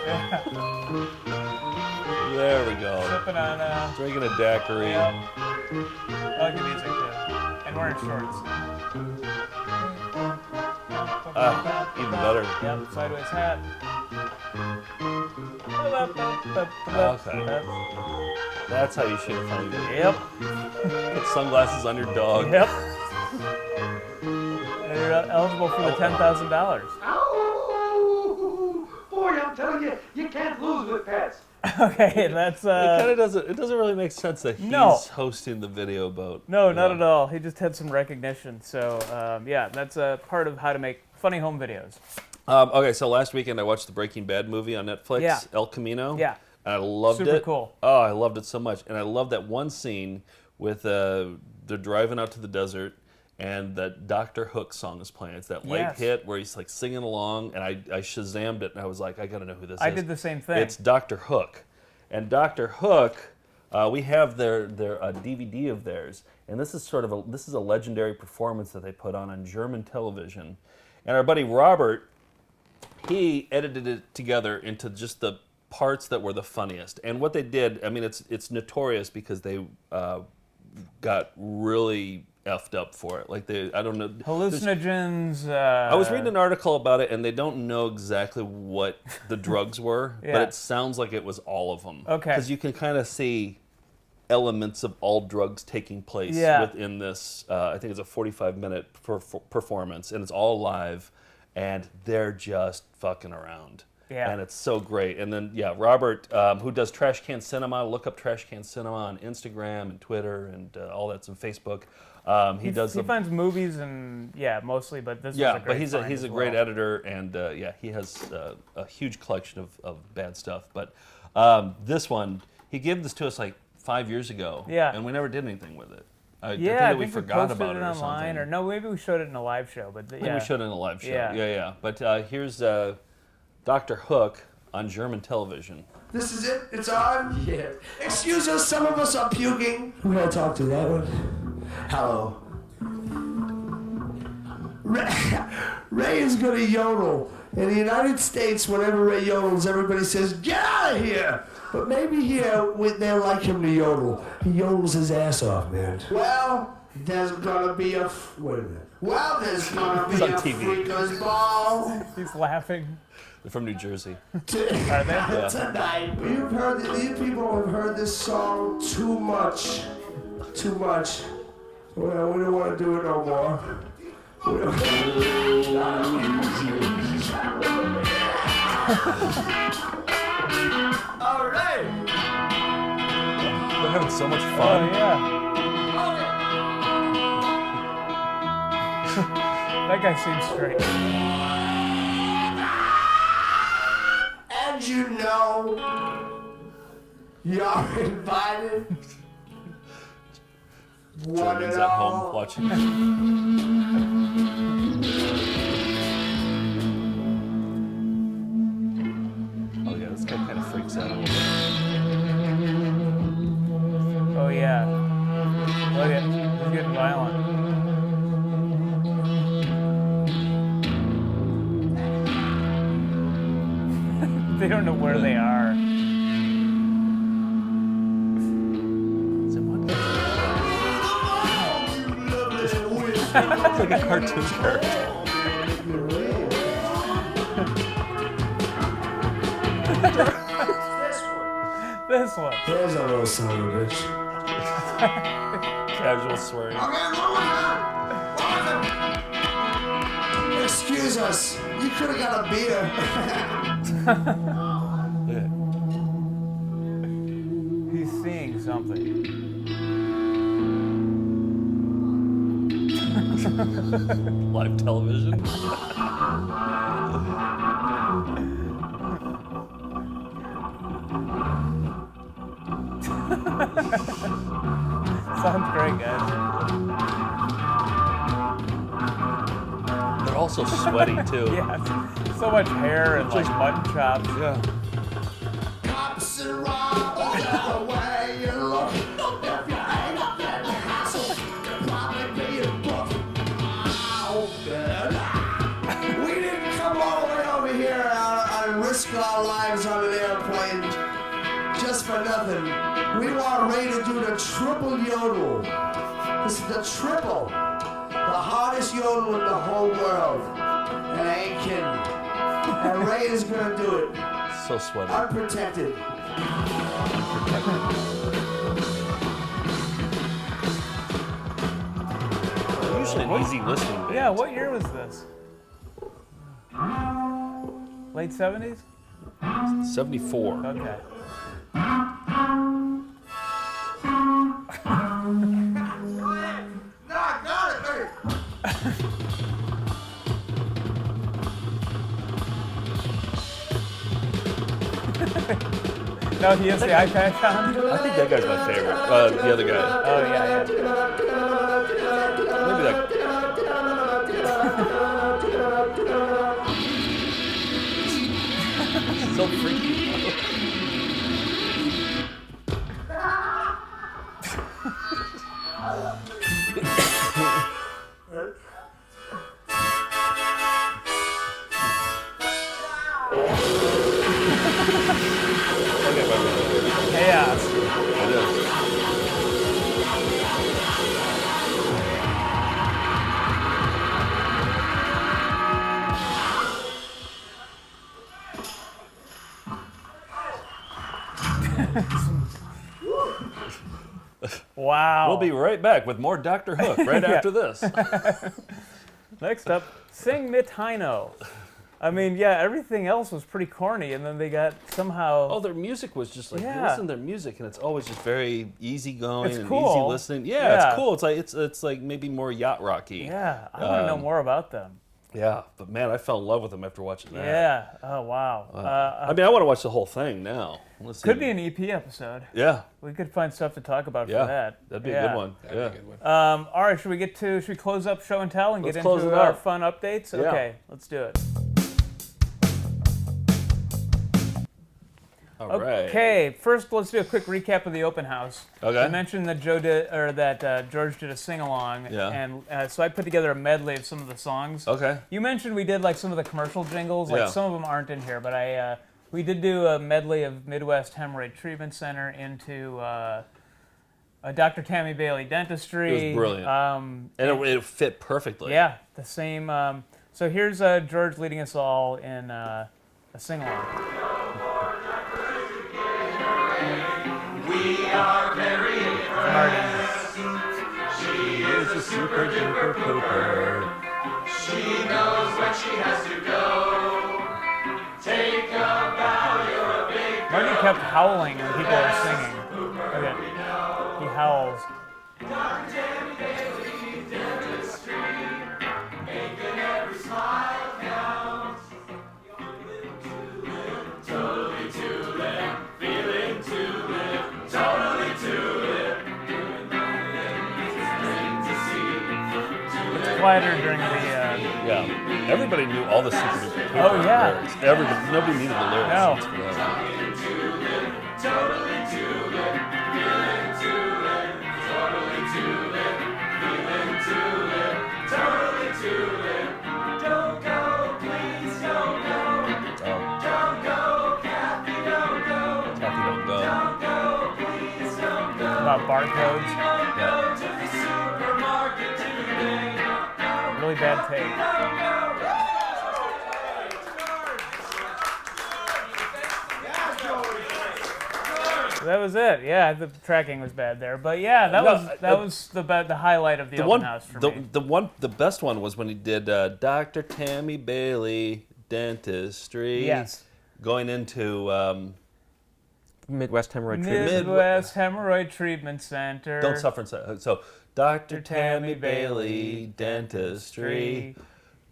There we go. Sipping on drinking a daiquiri. Yep. I like the music too. And wearing shorts. Even better. Yep, sideways hat. Okay. That's how you shoot a funny video. Yep. Put sunglasses on your dog. Yep. And you're eligible for the $10,000. Oh, boy, I'm telling you, you can't lose with pets. Okay, that's It kind of doesn't. It doesn't really make sense that he's hosting the video about. No, not at all. He just had some recognition. So yeah, that's a part of how to make funny home videos. Okay, so last weekend I watched the Breaking Bad movie on Netflix, Yeah. El Camino. Yeah. And I loved it. Super cool. Oh, I loved it so much. And I loved that one scene with they're driving out to the desert and that Dr. Hook song is playing. It's that light hit where he's like singing along, and I Shazammed it, and I was like, I gotta know who this is. I did the same thing. It's Dr. Hook. And Dr. Hook We have their DVD of theirs, and this is a legendary performance that they put on German television. And our buddy Robert, he edited it together into just the parts that were the funniest. And what they did, I mean, it's notorious because they got really effed up for it. Like I don't know. Hallucinogens. I was reading an article about it, and they don't know exactly what the drugs were, but it sounds like it was all of them. Okay. Because you can kind of see elements of all drugs taking place within this. I think it's a 45-minute performance, and it's all live, and they're just fucking around. Yeah. And it's so great. And then, Robert, who does Trash Can Cinema, look up Trash Can Cinema on Instagram and Twitter and all that's on Facebook. He finds movies and mostly, but this was a great but he's a find great editor, and he has a huge collection of bad stuff. But this one, he gave this to us like 5 years ago, and we never did anything with it. I think that we forgot about it or something. Or no, maybe we showed it in a live show. But I think we showed it in a live show. Yeah. But here's Dr. Hook on German television. This is it? It's on? Yeah. Excuse us, some of us are puking. Who did I talk to? That one? Hello. Ray is going to yodel. In the United States, whenever Ray yodels, everybody says, "Get out of here!" But maybe here, they like him to yodel. He yodels his ass off, man. Well, there's gonna be a... Wait a minute. Well, there's gonna be a freaker's ball. He's laughing. They're from New Jersey. Are they? Tonight. These people have heard this song too much. Too much. Well, we don't want to do it no more. All right. They're having so much fun. Oh, yeah. That guy seems straight. And you know, you're invited. One Germans and at all. home watching. Oh yeah, this guy kind of freaks out a little bit. Oh yeah. Look at, he's getting violent. They don't know where they are. It's like a cartoon character. This one. There's a little son of a bitch. Casual swearing. Excuse us. You could have got a beer. He's seeing something. Live television. Sounds great, guys. They're also sweaty too. Yeah, so much hair and like mutton chops. Yeah. Cops and robbers, the way you look. If you ain't up in the hassle, you'll probably be a book. We didn't come all the way over here and risk our lives on an airplane just for nothing. We want Ray to do the triple yodel. This is the triple. The hardest yodel in the whole world. And I ain't kidding. And Ray is gonna do it. So sweaty. Unprotected. Usually an easy listening band. Yeah, what year was this? Late 70s? 74. Okay. No, he has the eye patch on? I think that guy's my favorite. The other guy. Oh, yeah. Maybe that. So freaky. Chaos. It is. Wow. We'll be right back with more Dr. Hook right after this. Next up, Sing Mit Heino. I mean, yeah, everything else was pretty corny, and then they got somehow... Oh, their music was just like, you Yeah. listen to their music, and it's always just very easygoing It's and cool. easy listening. Yeah, Yeah. it's cool. It's like maybe more yacht rocky. Yeah, I want to know more about them. Yeah, but man, I fell in love with them after watching that. Yeah. Oh, wow. I mean, I want to watch the whole thing now. Let's Could see. be an EP episode. Yeah. We could find stuff to talk about Yeah, for that. that'd be a good one. That'd be a good one. All right, should we close up show and tell and Let's get close into it our up. fun updates? Yeah. Okay, let's do it. All right. Okay, first let's do a quick recap of the open house. Okay. I mentioned that George did a sing-along, Yeah. and so I put together a medley of some of the songs. Okay. You mentioned we did like some of the commercial jingles, like Yeah. some of them aren't in here, but we did do a medley of Midwest Hemorrhoid Treatment Center into Dr. Tammy Bailey Dentistry. It was brilliant. And it fit perfectly. Yeah, the same. So here's George leading us all in a sing-along. We are very impressed. She is a super duper pooper. She knows when she has to go. Take a bow, you're a big Marty girl. kept howling when people were singing. Look at, he howls. Dr. Tammy Bailey Dentistry, making every smile count. Totally to live, feeling to live, totally to live. It's quieter during the. Yeah. Everybody knew all the super duper. Oh, yeah. lyrics. Everybody, nobody needed the lyrics. No. That's for that. Totally to live, feeling to live, totally to live, feeling to live, totally to live. Don't go, please don't go. Don't go, Kathy, don't go. Kathy, don't go. Don't go, please don't go. About barcodes. Don't go to the supermarket today. Really bad take. That was it. Yeah, the tracking was bad there, but yeah, that was the highlight of the open house for me. The best one was when he did Dr. Tammy Bailey Dentistry. Yes. Going into Midwest Hemorrhoid Treatment. Midwest Hemorrhoid Treatment Center. Don't suffer in silence. So Dr. Tammy Bailey Dentistry.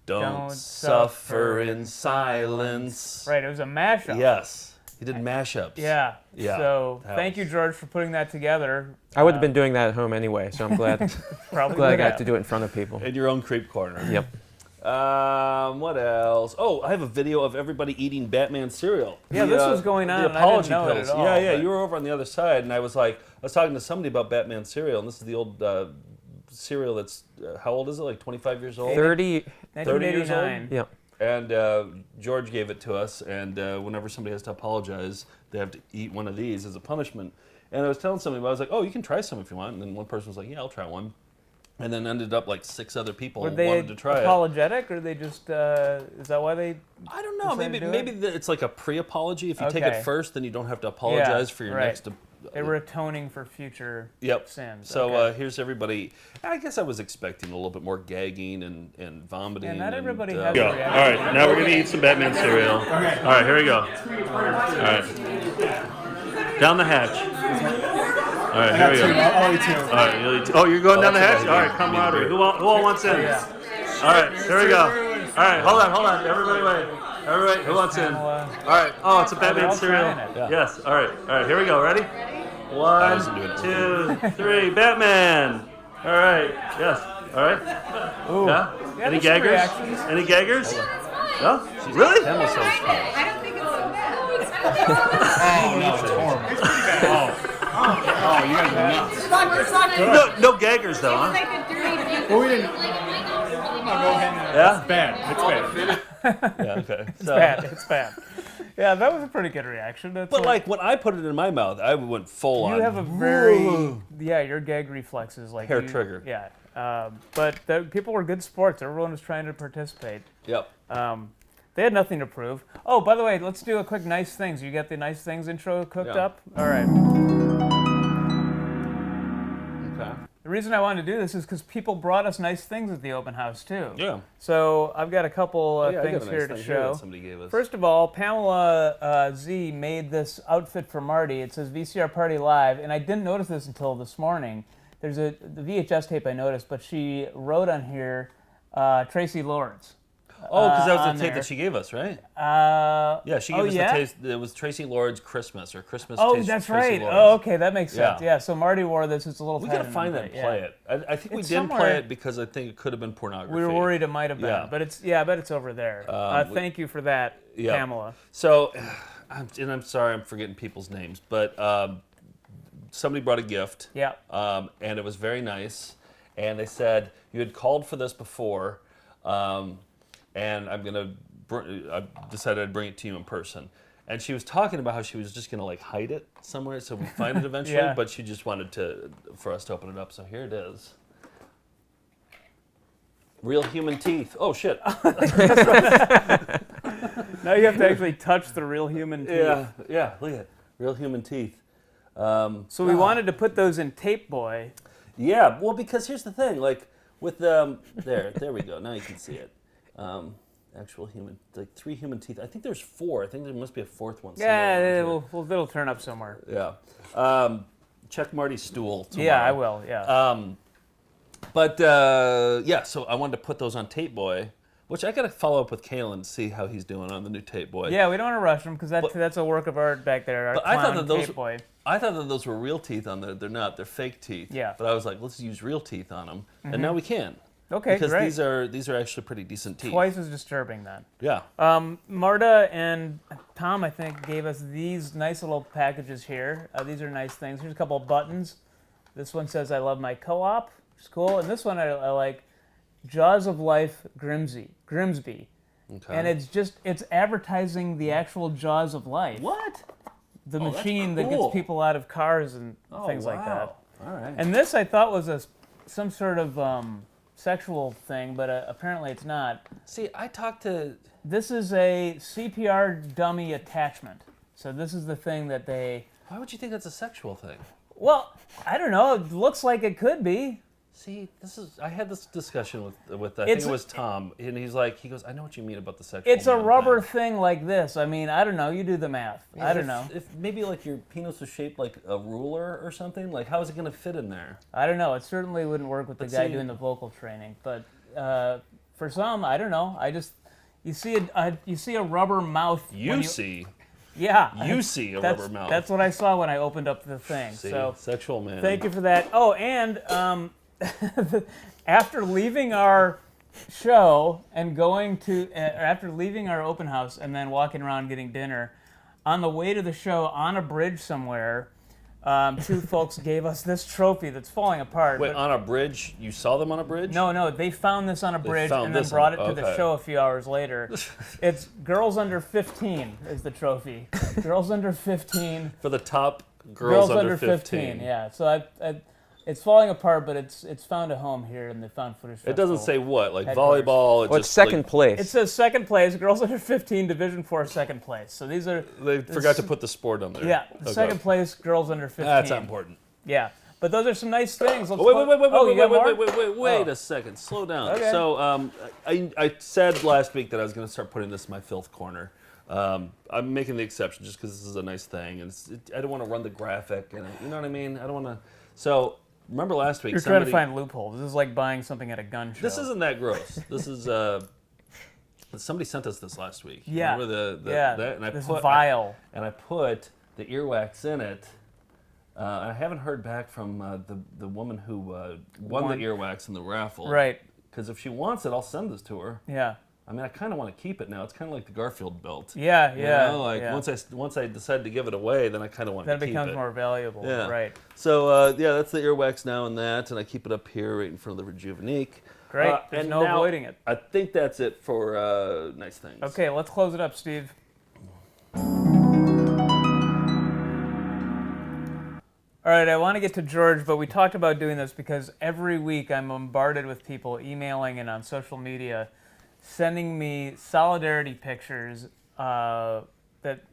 Don't suffer in silence. Right, it was a mashup. Yes. He did mashups. Yeah. Yeah. So thank you, George, for putting that together. I would have been doing that at home anyway, so I'm glad. Probably glad I would got have. to do it in front of people. In your own creep corner. Yep. What else? Oh, I have a video of everybody eating Batman cereal. Yeah, this was going on, The and I didn't apology know it pills. at all, Yeah, but- you were over on the other side, and I was talking to somebody about Batman cereal, and this is the old cereal that's, how old is it? Like 25 years old? 30 years old? 1989. Yep. And George gave it to us, and whenever somebody has to apologize, they have to eat one of these as a punishment. And I was telling somebody, I was like, oh, you can try some if you want. And then one person was like, yeah, I'll try one. And then ended up like 6 other people Were they wanted to try apologetic, or they just, is that why they... I don't know. decided to do Maybe it? it's like a pre-apology. If you take Okay. it first, then you don't have to apologize for your right. next. They were atoning for future sins. So Okay. here's everybody. I guess I was expecting a little bit more gagging and vomiting. Yeah, not everybody and, has Go. a All reaction. right, now we're gonna eat some Batman cereal. All right, here we go. All right, down the hatch. All right, here we go. I'll eat two. All right, you'll eat two. Oh, you're going down the hatch. All right, camaraderie. Who all wants in? All right, here we go. All right, hold on. Everybody wait. Everybody, who wants in? All right. Oh, it's a Batman cereal. Yes. All right. Here we go. Ready? 1, 2, 3. Batman. All right. Yes. All right. Ooh. Yeah. Yeah, Any there's some gaggers? reactions. Any gaggers? No. Really? I don't think it's so bad. Oh, no, it's horrible. It's pretty bad. Oh, you guys are nuts. It's not good. No gaggers though, huh? Well, we didn't. No, go ahead. Yeah? It's bad. It's bad. Yeah, okay. It's bad. It's bad. Yeah, that was a pretty good reaction. That's But like when I put it in my mouth, I went full on. You have a very your gag reflexes like hair trigger. Yeah, but people were good sports. Everyone was trying to participate. Yep. They had nothing to prove. Oh, by the way, let's do a quick nice things. You got the nice things intro cooked up? All right. Okay. The reason I wanted to do this is because people brought us nice things at the open house too. Yeah. So I've got a couple I got things a nice here thing to here show. that somebody gave us. First of all, Pamela Z made this outfit for Marty. It says VCR Party Live, and I didn't notice this until this morning. There's the VHS tape I noticed, but she wrote on here Tracy Lords. Oh, because that was the tape that she gave us, right? Yeah, she gave us the taste. It was Tracy Lord's Christmas or Christmas. Oh, taste that's Tracy right. Lord's. Oh, okay, that makes sense. Yeah. So Marty wore this. It's a little. We gotta find that and play it. I think we didn't play it because I think it could have been pornography. We were worried it might have been, Yeah. but it's I bet it's over there. Thank you for that, Pamela. So, I'm sorry, I'm forgetting people's names, but somebody brought a gift. Yeah. And it was very nice. And they said you had called for this before. And I decided I'd bring it to you in person. And she was talking about how she was just gonna like hide it somewhere so we find it eventually, Yeah. but she just wanted for us to open it up. So here it is. Real human teeth. Oh shit. Now you have to actually touch the real human teeth. Yeah, look at it. Real human teeth. So we wanted to put those in Tape Boy. Yeah, well, because here's the thing, like with there we go. Now you can see it. Actual human, like 3 human teeth. I think there's 4. I think there must be a 4th one. Yeah, it'll turn up somewhere. Yeah. Check Marty's stool tomorrow. Yeah, I will. Yeah. Yeah. So I wanted to put those on Tape Boy, which I got to follow up with Kalen to see how he's doing on the new Tape Boy. Yeah, we don't want to rush him because that's a work of art back there. But I thought that Tape Boy. I thought that those were real teeth on there. They're not. They're fake teeth. Yeah. But I was like, let's use real teeth on them, Mhm. and now we can. Okay, because great. these are actually pretty decent teeth. Twice as disturbing then. Yeah. Marta and Tom, I think, gave us these nice little packages here. These are nice things. Here's a couple of buttons. This one says, I love my co-op, which is cool. And this one I like, Jaws of Life Grimsby. Okay. And it's advertising the actual Jaws of Life. What? The that's machine that cool. gets people out of cars and things like wow. that. All right. And this I thought was some sort of sexual thing, but apparently it's not. See, I talked to... This is a CPR dummy attachment. So this is the thing that they... Why would you think that's a sexual thing? Well, I don't know. It looks like it could be. See, I had this discussion with I think it was Tom, and he goes, I know what you mean about the sexual. It's a rubber thing like this. I mean, I don't know. You do the math. Yeah, I don't know. If maybe like your penis was shaped like a ruler or something, like how is it going to fit in there? I don't know. It certainly wouldn't work with the guy doing the vocal training. But for some, I don't know. You see a rubber mouth. You see a rubber mouth. That's what I saw when I opened up the thing. See, so sexual man. Thank you for that. Oh, and after leaving our show and after leaving our open house and then walking around getting dinner, on the way to the show on a bridge somewhere, 2 folks gave us this trophy that's falling apart. Wait, on a bridge? You saw them on a bridge? No, they found this on a bridge and then brought it to the show a few hours later. It's Girls Under 15 is the trophy. Girls Under 15. For the top girls under 15. Yeah, so it's falling apart, but it's found a home here in the Found Footage Festival. It doesn't say what, like volleyball. It's second place. It says second place, Girls Under 15, Division 4, second place. So these are... They forgot to put the sport on there. Yeah, second place, Girls Under 15. That's not important. Yeah, but those are some nice things. Wait a second. Slow down. Okay. So I said last week that I was going to start putting this in my filth corner. I'm making the exception just because this is a nice thing, and I don't want to run the graphic, and you know what I mean. I don't want to. So remember last week? You're trying to find loopholes. This is like buying something at a gun show. This isn't that gross. This is somebody sent us this last week. Yeah. Remember that? And this vial. I put the earwax in it. I haven't heard back from the woman who won the earwax in the raffle. Right. Because if she wants it, I'll send this to her. Yeah. I mean, I kind of want to keep it now. It's kind of like the Garfield belt. Yeah, You yeah. know? Like yeah. once I decide to give it away, then I kind of want to keep it. Then it becomes more valuable. Yeah. Right. So yeah, that's the earwax now and that, and I keep it up here right in front of the Rejuvenique. Great. There's and no now, avoiding it. I think that's it for nice things. Okay, let's close it up, Steve. All right, I want to get to George, but we talked about doing this because every week I'm bombarded with people emailing and on social media sending me solidarity pictures that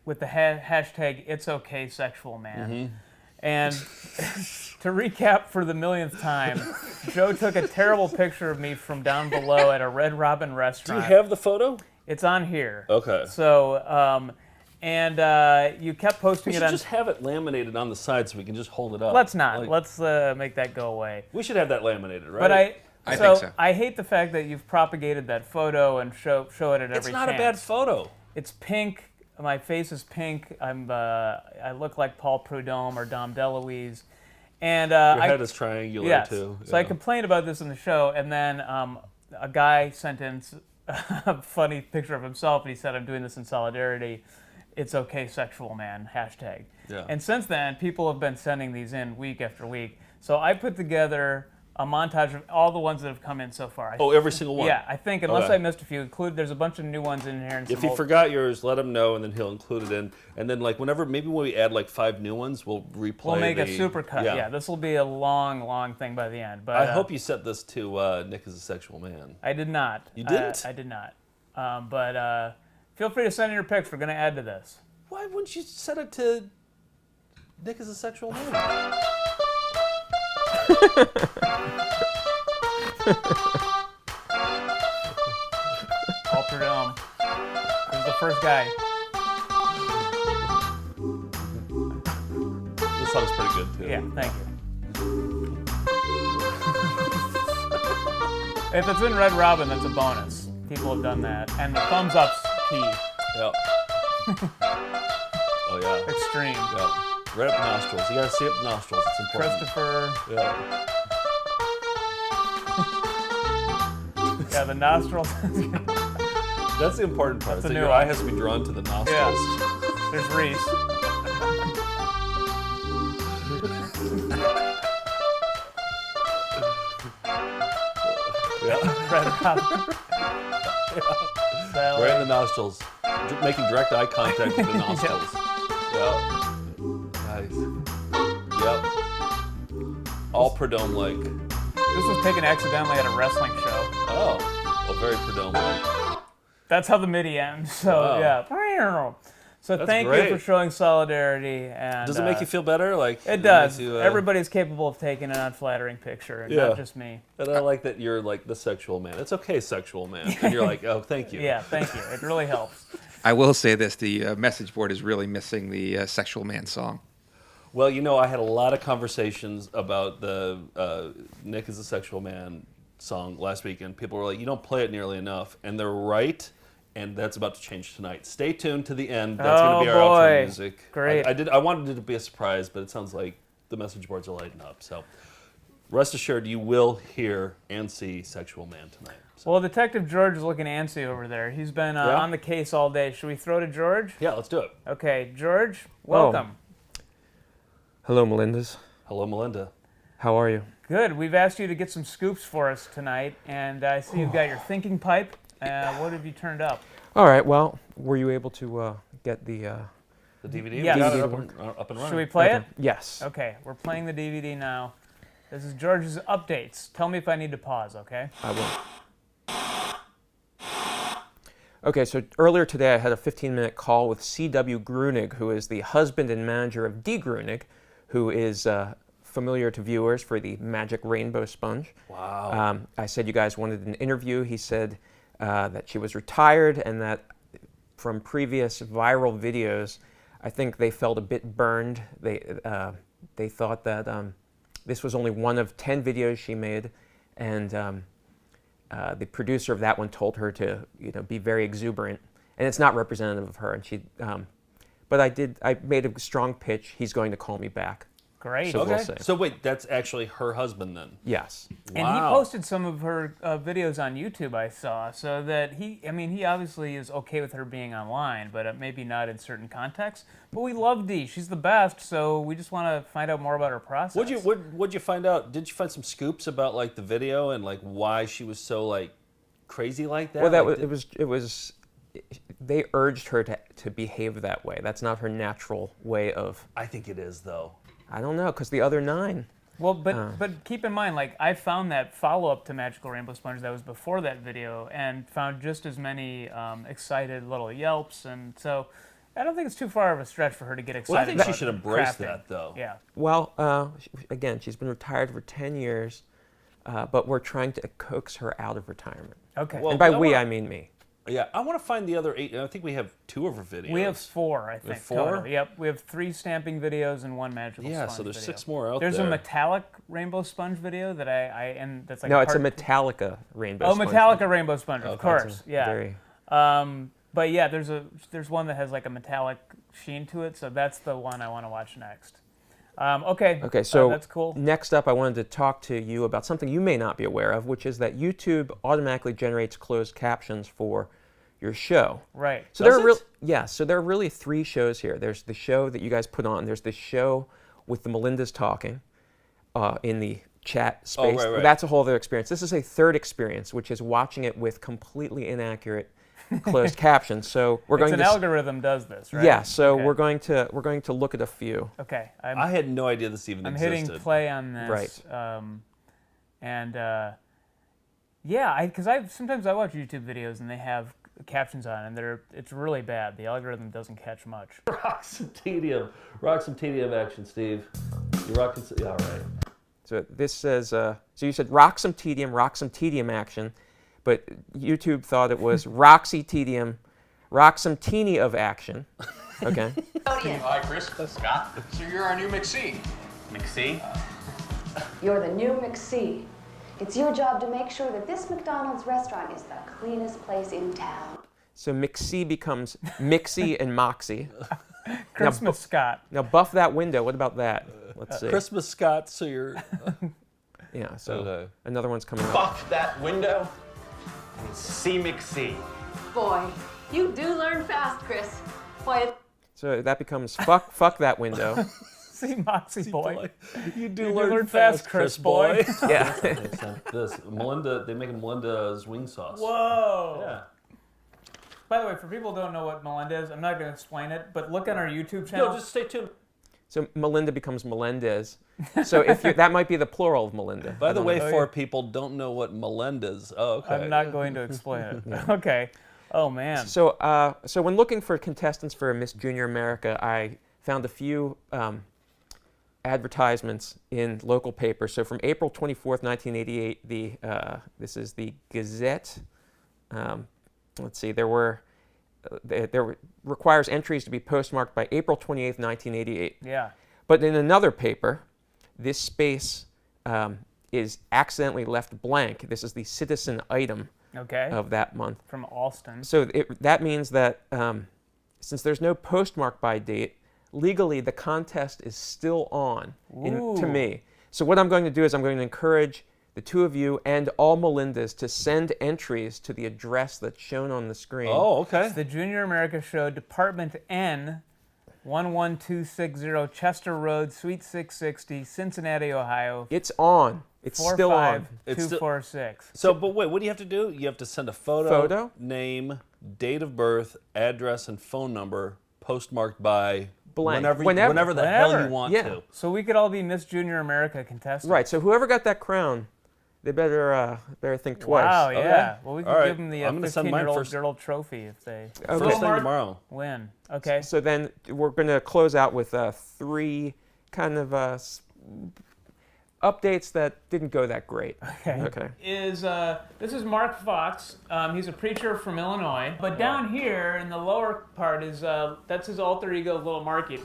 with the hashtag It's Okay Sexual Man. Mm-hmm. And to recap for the millionth time, Joe took a terrible picture of me from down below at a Red Robin restaurant. Do you have the photo? It's on here. Okay. So, you kept posting We it should on. just have it laminated on the side so we can just hold it up. Let's not. Like, Let's make that go away. we should have that laminated, right? But I think so. I hate the fact that you've propagated that photo and show it at every It's not chance. a bad photo. It's pink. My face is pink. I look like Paul Prudhomme or Dom DeLuise. And Your head is triangular yes. too. So I complained about this in the show, and then a guy sent in a funny picture of himself, and he said, "I'm doing this in solidarity. It's okay, sexual man, hashtag." Yeah. And since then, people have been sending these in week after week. So I put together a montage of all the ones that have come in so far. Oh, every single one? Yeah, I think, unless Okay. I missed a few, there's a bunch of new ones in here. And If some he forgot yours, let him know, and then he'll include it in. And then, like, maybe when we add like 5 new ones, we'll replay. We'll make a super cut. Yeah, this will be a long thing by the end. But I hope you set this to Nick is a Sexual Man. I did not. You didn't? I did not. But feel free to send in your pics. We're going to add to this. Why wouldn't you set it to Nick is a Sexual Man? Paul Prudhomme. This is the first guy. This song's pretty good too. Yeah, thank you. If it's in Red Robin, that's a bonus. People have done that. And the thumbs up's key. Yep. Oh yeah. Extreme. Yep. Right up the nostrils. You gotta see up the nostrils. It's important. Christopher. Yeah. Yeah, the nostrils. That's the important part. That's So a new your one. eye has to be drawn to the nostrils. Yeah. There's Reese. Yeah. Red Robin. Right in the nostrils. Making direct eye contact with the nostrils. Yeah. Nice. Yep. All Prudhomme-like. This was taken accidentally at a wrestling show. Oh. Well, very Prudhomme-like. That's how the MIDI ends. So, Wow. yeah. So That's thank great. you for showing solidarity. And Does it make you feel better? Like it does. makes you, Everybody's capable of taking an unflattering picture, and Yeah. not just me. And I like that you're like the sexual man. It's okay, sexual man. And you're like, oh, thank you. Yeah, thank you. It really helps. I will say this: the message board is really missing the Sexual Man song. Well, you know, I had a lot of conversations about the Nick is a Sexual Man song last week, and people were like, you don't play it nearly enough. And they're right, and that's about to change tonight. Stay tuned to the end. That's going to be our outro music. Great. I wanted it to be a surprise, but it sounds like the message boards are lighting up. So rest assured, you will hear and see Sexual Man tonight. Well, Detective George is looking antsy over there. He's been Yeah? on the case all day. Should we throw to George? Yeah, let's do it. Okay, George, welcome. Hello, Melinda's. Hello, Melinda. How are you? Good. We've asked you to get some scoops for us tonight, and I see you've got your thinking pipe. What have you turned up? All right. Well, were you able to get the DVD? Yes. We got it DVD up and running. Should we play it? Yes. Okay, we're playing the DVD now. This is George's updates. Tell me if I need to pause, okay? I will. Okay, so earlier today I had a 15-minute call with C.W. Grunig, who is the husband and manager of D. Grunig, who is familiar to viewers for the Magic Rainbow Sponge. Wow. I said you guys wanted an interview. He said that she was retired and that from previous viral videos, I think they felt a bit burned. They thought that this was only one of 10 videos she made, and the producer of that one told her to, be very exuberant, and it's not representative of her. And she, but I made a strong pitch. He's going to call me back. Great. So we'll see. So wait, that's actually her husband then? Yes. And he posted some of her videos on YouTube, I saw, so that he obviously is okay with her being online, but maybe not in certain contexts. But we love Dee. She's the best, so we just want to find out more about her process. What'd you find out? Did you find some scoops about like the video and like why she was so like crazy like that? Well, like, it was. They urged her to behave that way. That's not her natural way of. I think it is though. I don't know, because the other 9. Well, but keep in mind, like I found that follow-up to Magical Rainbow Sponge that was before that video, and found just as many excited little yelps, and so I don't think it's too far of a stretch for her to get excited. Well, I think about she should embrace crafting. that, though. Yeah. Well, again, she's been retired for 10 years, but we're trying to coax her out of retirement. Okay. And by we, I mean me. Yeah, I want to find the other 8. I think we have 2 of her videos. We have 4, I think. We have 4? Total. Yep, we have 3 stamping videos and 1 magical sponge Yeah, so there's video. 6 more out There's there. a metallic rainbow sponge video that and that's like No, it's a Metallica rainbow sponge. Oh, Metallica rainbow sponge, of Okay. course. Yeah. Very... But yeah, there's one that has like a metallic sheen to it, so that's the one I want to watch next. Okay, so that's cool. Next up, I wanted to talk to you about something you may not be aware of, which is that YouTube automatically generates closed captions for your show. Right. So there are really 3 shows here. There's the show that you guys put on. There's the show with the Melindas talking in the chat space. Right. That's a whole other experience. This is a third experience, which is watching it with completely inaccurate closed captions. So we're going an algorithm does this, right? Yeah. So we're going to look at a few. Okay. I had no idea this even existed. I'm hitting play on this. Right. Because sometimes I watch YouTube videos and they have captions on, and it's really bad. The algorithm doesn't catch much. Rock some tedium action, Steve. You're rocking. Yeah, all right. So this says. So you said rock some tedium action, but YouTube thought it was Roxy tedium, rock some teeny of action. Okay. Hi, Chris. Scott. So you're our new McSee. McSee? You're the new McSee. It's your job to make sure that this McDonald's restaurant is the cleanest place in town. So McSee becomes Mixie and Moxie. Christmas Scott. Now buff that window. What about that? Let's see. Christmas Scott, so you're... Yeah, so another one's coming up. Buff that window and see McSee. Boy, you do learn fast, Chris. Boy, So that becomes fuck that window. See Moxie boy. You do learn fast, Chris boy. Yeah. This Melinda, they make Melinda's wing sauce. Whoa. Yeah. By the way, for people who don't know what Melinda is, I'm not going to explain it, but look on our YouTube channel. No, just stay tuned. So Melinda becomes Melendez. So that might be the plural of Melinda. By the way, 4 people don't know what Melendez. Oh, okay. I'm not going to explain it. Okay. Oh man. So when looking for contestants for Miss Junior America, I found a few advertisements in local papers. So from April 24th, 1988, this is the Gazette. Let's see, there requires entries to be postmarked by April 28th, 1988. Yeah. But in another paper, this space is accidentally left blank. This is the citizen item of that month. From Alston. So that means that since there's no postmark by date, legally the contest is still on to me. So what I'm going to do is I'm going to encourage the 2 of you and all Melindas to send entries to the address that's shown on the screen. Oh, okay. It's the Junior America Show, Department N, 11260 Chester Road, Suite 660, Cincinnati, Ohio. It's on. It's still on. 45246. So, but wait, what do you have to do? You have to send a photo, name, date of birth, address, and phone number, postmarked by blank. Whenever the hell you want to. So we could all be Miss Junior America contestants. Right. So whoever got that crown, they better think twice. Wow. Yeah. Okay. Well, we could give them the I'm gonna send mine 15-year-old girl trophy if they first thing tomorrow win. Okay. So then we're going to close out with 3 kind of updates that didn't go that great. Okay. This is Mark Fox. He's a preacher from Illinois. But down here in the lower part is that's his alter ego, Little Marky.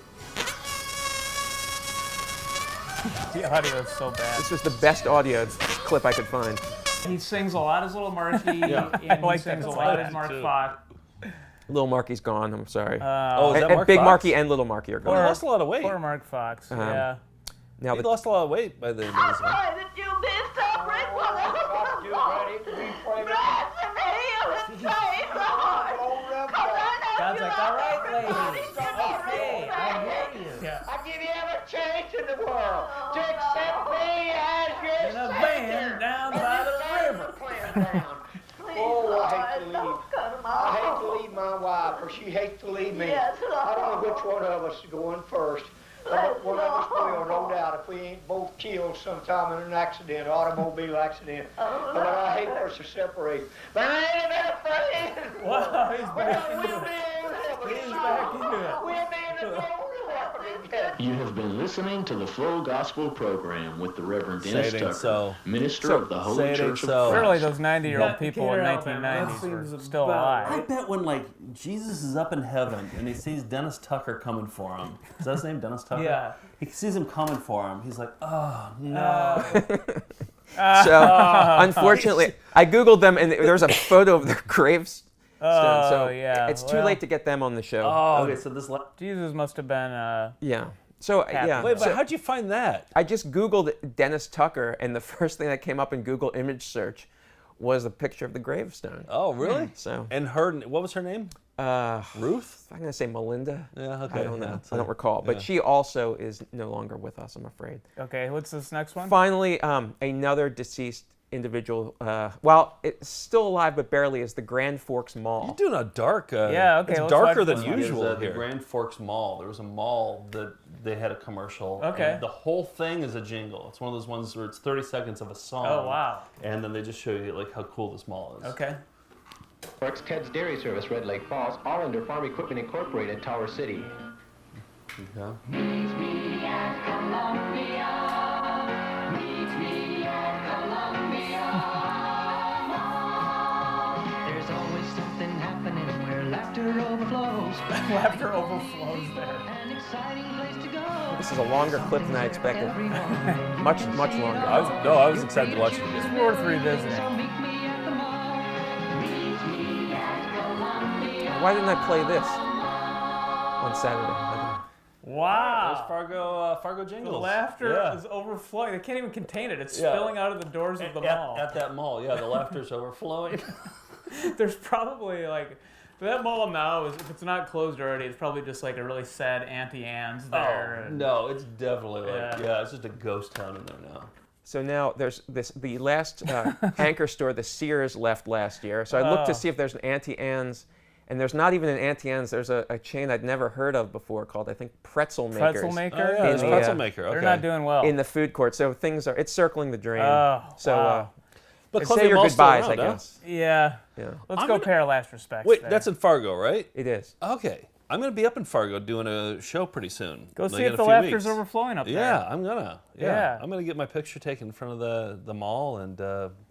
The audio is so bad. This was the best audio clip I could find. He sings a lot as Little Marky, and he sings a lot as Mark Fox. Little Marky's gone. I'm sorry. Is that Mark Big Fox? Marky and Little Marky are gone. Well, he lost a lot of weight. Poor Mark Fox. Yeah. Now He lost a lot of weight by the end of his life. That you missed a brick one. God's like, all right, ladies. Okay, I hear you. I give you every chance in the world to accept me as your In a van down by the river. Oh, I hate to leave. I hate to leave my wife, or she hates to leave me. Yes, I don't know which one of us is going first. But one of us will, no doubt, if we ain't both killed sometime in an accident, automobile accident. But I hate for us to separate. But I ain't been afraid. Wow, he's back into it. He's back into it. We'll be in the You have been listening to the Flow Gospel Program with the Reverend Dennis Say it ain't Tucker, so. minister of the Say Holy it ain't Church of so. Christ. Surely those 90-year-old Yeah, people get in her out, man. 1990s were still I alive. bet when like Jesus is up in heaven and he sees Dennis Tucker coming for him. Is that his name, Dennis Tucker? Yeah. He sees him coming for him. He's like, oh no. So, unfortunately, I Googled them, and there's a photo of their graves. So yeah. it's too late to get them on the show. Oh, okay. So this. Jesus must have been. Yeah. So yeah. Wait, but so, how'd you find that? I just Googled Dennis Tucker, and the first thing that came up in Google image search was a picture of the gravestone. Oh, really? So. And her, what was her name? Ruth? I'm gonna say Melinda. Yeah. Okay. I don't know. Yeah, I don't recall. But she also is no longer with us, I'm afraid. Okay. What's this next one? Finally, another deceased individual. Well, it's still alive, but barely. Is the Grand Forks Mall. You're doing a dark. Yeah. Okay. It's let's darker watch than this one. usual Is, here. The Grand Forks Mall. There was a mall that they had a commercial. Okay. And the whole thing is a jingle. It's one of those ones where it's 30 seconds of a song. Oh wow. And then they just show you like how cool this mall is. Okay. Works Ted's Dairy Service, Red Lake Falls, all under Farm Equipment Incorporated, Tower City. Okay. Meet me at Columbia. Meet me at Columbia. There's always something happening where laughter overflows. Laughter overflows there. An exciting place to go. This is a longer clip than I expected. much longer. I was excited to watch it again. It's worth revisiting. Why didn't I play this on Saturday? Wow. There's Fargo jingles. The laughter Yeah. is overflowing. They can't even contain it. It's Yeah. spilling out of the doors of the mall. At that mall, yeah, the laughter's overflowing. There's probably like that mall now is, if it's not closed already, it's probably just like a really sad Auntie Anne's there. Oh, no, it's definitely like it's just a ghost town in there now. So now there's the last anchor store, the Sears, left last year. So I looked to see if there's an Auntie Anne's. And there's not even an Auntie Anne's. There's a chain I'd never heard of before called, I think, Pretzel Makers. Pretzel Maker? Oh, yeah, it's Pretzel Maker. Okay. They're not doing well. In the food court. So it's circling the drain. Oh, so, wow. But say your goodbyes, around, I guess. Yeah. Let's go pay our last respects. Wait, there. that's in Fargo, right? It is. Okay. I'm going to be up in Fargo doing a show pretty soon. Go like see in if a the few laughter's weeks. overflowing up there. Yeah, I'm going to. Yeah. I'm going to get my picture taken in front of the mall and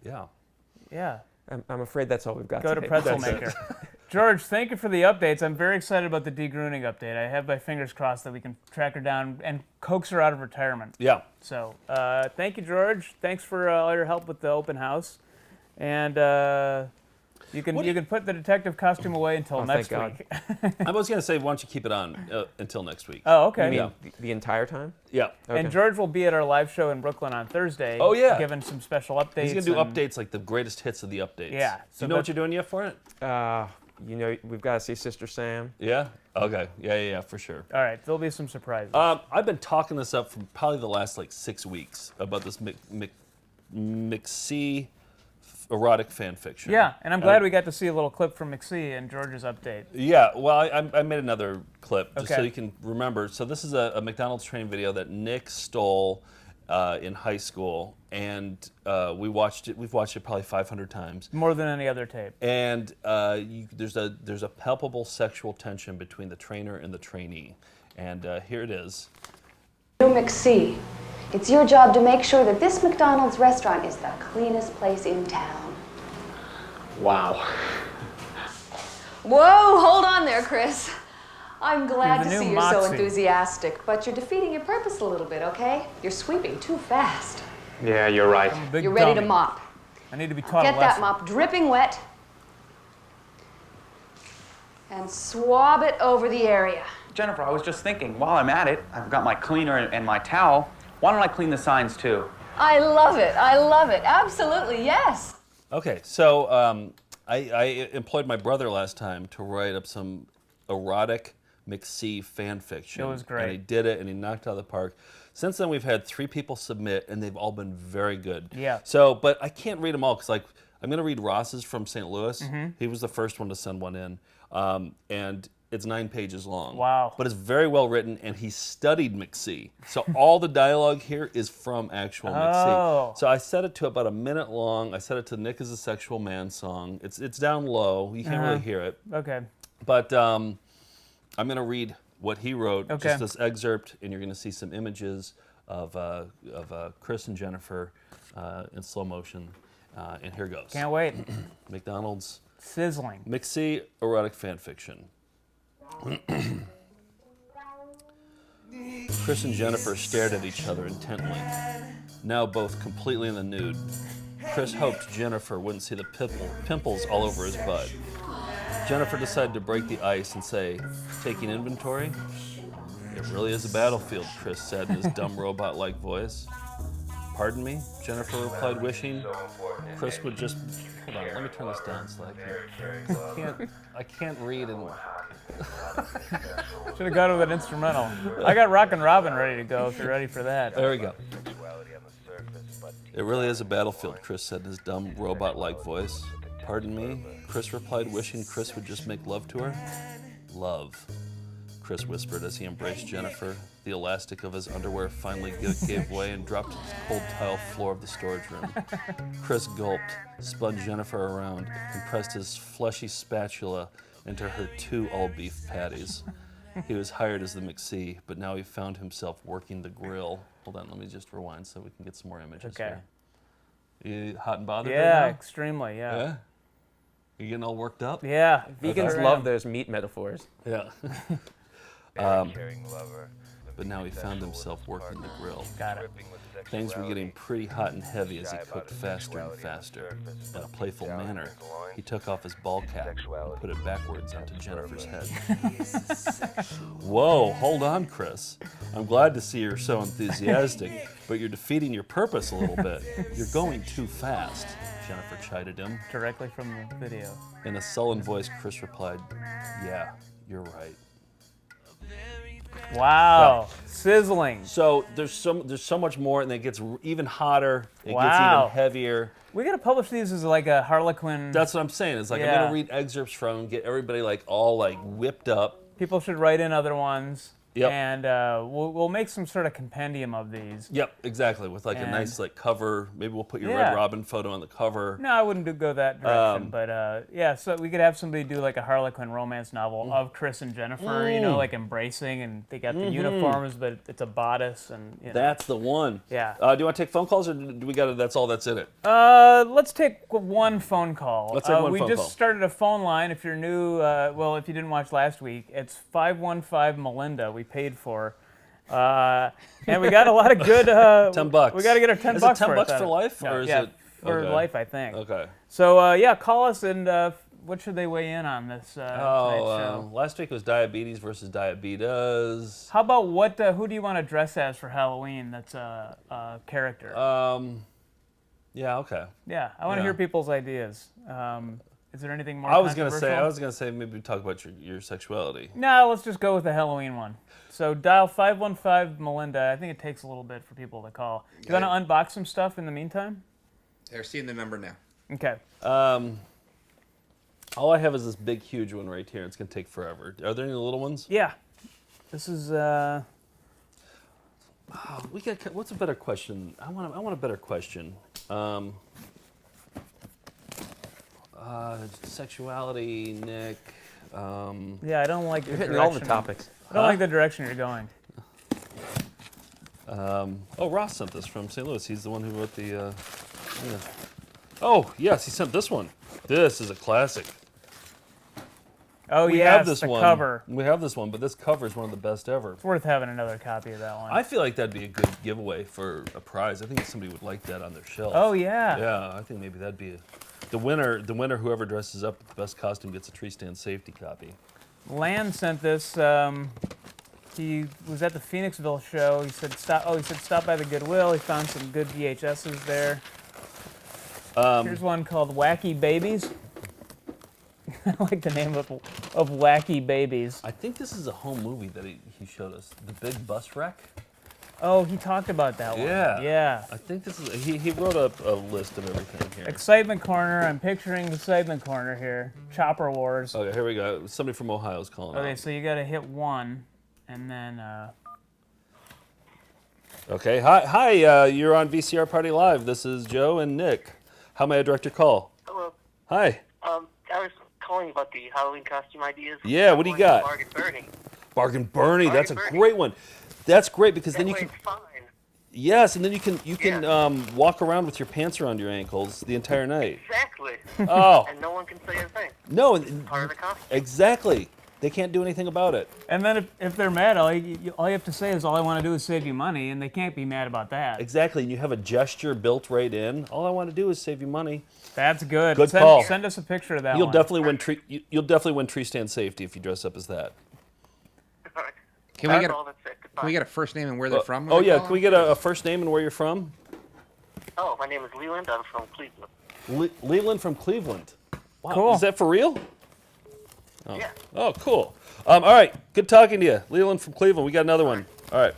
yeah. Yeah. I'm afraid that's all we've got Go to Pretzel Maker. George, thank you for the updates. I'm very excited about the de-grooning update. I have my fingers crossed that we can track her down and coax her out of retirement. Yeah. So, thank you, George. Thanks for all your help with the open house. And you can put the detective costume away until next week. I was going to say, why don't you keep it on until next week? Oh, okay. You mean the entire time? Yeah. Okay. And George will be at our live show in Brooklyn on Thursday. Oh, yeah. Giving some special updates. He's going to do updates, like the greatest hits of the updates. Yeah. Do you know what you're doing yet for it? We've got to see Sister Sam. Yeah? Okay. Yeah, for sure. All right. There'll be some surprises. I've been talking this up for probably the last 6 weeks about this McSee erotic fan fiction. Yeah, and I'm glad we got to see a little clip from McSee and George's update. Yeah, well, I made another clip just so Okay. you can remember. So this is a McDonald's train video that Nick stole in high school, and we've watched it probably 500 times. More than any other tape. And there's a palpable sexual tension between the trainer and the trainee. And here it is. New McSee. It's your job to make sure that this McDonald's restaurant is the cleanest place in town. Wow. Whoa, hold on there, Chris. I'm glad You're to the see new you're so Moxie. enthusiastic, but you're defeating your purpose a little bit, okay? You're sweeping too fast. Yeah, you're right. You're ready to mop. I need to be taught Get a that lesson. mop dripping wet and swab it over the area. Jennifer, I was just thinking, while I'm at it, I've got my cleaner and my towel. Why don't I clean the signs too? I love it. I love it. Absolutely, yes. Okay, so I employed my brother last time to write up some erotic McC fan fiction. It was great. And he did it, and he knocked it out of the park. Since then, we've had 3 people submit, and they've all been very good. Yeah. So, but I can't read them all, because like, I'm going to read Ross's from St. Louis. Mhm. He was the first one to send one in. And it's 9 pages long. Wow. But it's very well written, and he studied McC. So all the dialogue here is from actual Oh. McC. So I set it to about a minute long. I set it to Nick is a Sexual Man song. It's down low. You can't really hear it. Okay. But I'm going to read what he wrote, Okay. just this excerpt, and you're going to see some images of Chris and Jennifer in slow motion. And here goes. Can't wait. McDonald's. Sizzling. McC erotic fan fiction. Chris and Jennifer stared at each other intently, now both completely in the nude. Chris hoped Jennifer wouldn't see the pimples all over his butt. Jennifer decided to break the ice and say, "Taking inventory?" "It really is a battlefield," Chris said in his dumb robot-like voice. "Pardon me?" Jennifer replied, wishing Chris would just... Hold on, let me turn this down so I can't read and... Should have gone with an instrumental. I got Rockin' Robin ready to go if you're ready for that. There we go. "It really is a battlefield," Chris said in his dumb robot-like voice. "Pardon me?" Chris replied, wishing Chris would just make love to her. "Love," Chris whispered as he embraced Jennifer. The elastic of his underwear finally gave way and dropped to the cold tile floor of the storage room. Chris gulped, spun Jennifer around, and pressed his fleshy spatula into her 2 all-beef patties. He was hired as the McC, but now he found himself working the grill. Hold on, let me just rewind so we can get some more images here. You hot and bothered right Yeah, now? extremely, yeah. Yeah? You getting all worked up? Yeah. Vegans love those meat metaphors. Yeah. But now he found himself working the grill. Got it. Things were getting pretty hot and heavy as he cooked faster and faster. In a playful manner, he took off his ball cap and put it backwards onto Jennifer's head. Whoa, hold on, Chris. I'm glad to see you're so enthusiastic, but you're defeating your purpose a little bit. You're going too fast, Jennifer chided him. Directly from the video. In a sullen voice, Chris replied, "Yeah, you're right." Wow, sizzling. So there's so much more, and it gets even hotter. It gets Wow. even heavier. We gotta publish these as like a Harlequin. That's what I'm saying. It's like I'm Yeah. gonna read excerpts from, get everybody like all like whipped up. People should write in other ones. Yep. And we'll make some sort of compendium of these. Yep, exactly. With like a And- nice like cover. Maybe we'll put your Yeah. Red Robin photo on the cover. No, I wouldn't go that direction. But yeah, so we could have somebody do like a Harlequin romance novel of Chris and Jennifer, you know, like embracing, and they got the uniforms, but it's a bodice, and you know. That's the one. Yeah. Do you want to take phone calls, or do we got it? That's all. That's in it. Let's take one phone call. Let's take one we phone just call. started a phone line. If you're new, well, if you didn't watch last week, it's 515 Melinda. We paid for, and we got a lot of good. $10. We got to get our $10 Is it $10 for it, for life, No, or is yeah, it for okay. life? I think. Okay. So yeah, call us, and what should they weigh in on this tonight's show? Last week was diabetes versus diabetes. How about what? Who do you want to dress as for Halloween? That's a character. Yeah. Okay. Yeah, I want to Yeah. hear people's ideas. Is there anything more? I was gonna controversial? say maybe talk about your sexuality. No, let's just go with the Halloween one. So dial 515 Melinda. I think it takes a little bit for people to call. You want to unbox some stuff in the meantime? They're seeing the number now. Okay. All I have is this big, huge one right here. It's gonna take forever. Are there any little ones? Yeah. This is. We got. What's a better question? I want a better question. Sexuality, Nick. Yeah, I don't like. You're hitting all the topics. I don't like the direction you're going. Oh, Ross sent this from St. Louis. He's the one who wrote the. Yeah. Oh yes, he sent this one. This is a classic. Oh we yes, have this the one. cover. We have this one, but this cover is one of the best ever. It's worth having another copy of that one. I feel like that'd be a good giveaway for a prize. I think somebody would like that on their shelf. Oh yeah. Yeah, I think maybe that'd be the winner. Whoever dresses up with the best costume gets a tree stand safety copy. Lan sent this. he was at the Phoenixville show. He said stop by the Goodwill. He found some good VHSs there. Here's one called Wacky Babies. I like the name of Wacky Babies. I think this is a home movie that he showed us. The Big Bus Wreck. Oh, he talked about that one. Yeah. Yeah. I think this is. He wrote up a list of everything here. Excitement Corner. I'm picturing the Excitement Corner here. Chopper Wars. Okay, here we go. Somebody from Ohio is calling. Okay, out. so you got to hit 1, and then. Okay. Hi. You're on VCR Party Live. This is Joe and Nick. How may I direct your call? Hello. Hi. I was calling about the Halloween costume ideas. Yeah. What do you got? Bargain Bernie. Bargain Bernie. That's a Bernie. great one. That's great because then you That can. way it's fine. Yes, and then you can walk around with your pants around your ankles the entire night. Exactly. Oh. And no one can say a thing. No. Part of the costume. Exactly. They can't do anything about it. And then if they're mad, all you have to say is, all I want to do is save you money, and they can't be mad about that. Exactly, and you have a gesture built right in. All I want to do is save you money. That's good. Good call. Send us a picture of that You'll one. definitely win. You'll definitely win tree stand safety if you dress up as that. Can we get a first name and where they're from? Oh yeah, can we get a first name and where you're from? Oh, my name is Leland. I'm from Cleveland. Leland from Cleveland. Wow, Cool. is that for real? Oh. Yeah. Oh, cool. All right, good talking to you, Leland from Cleveland. We got another one. All right.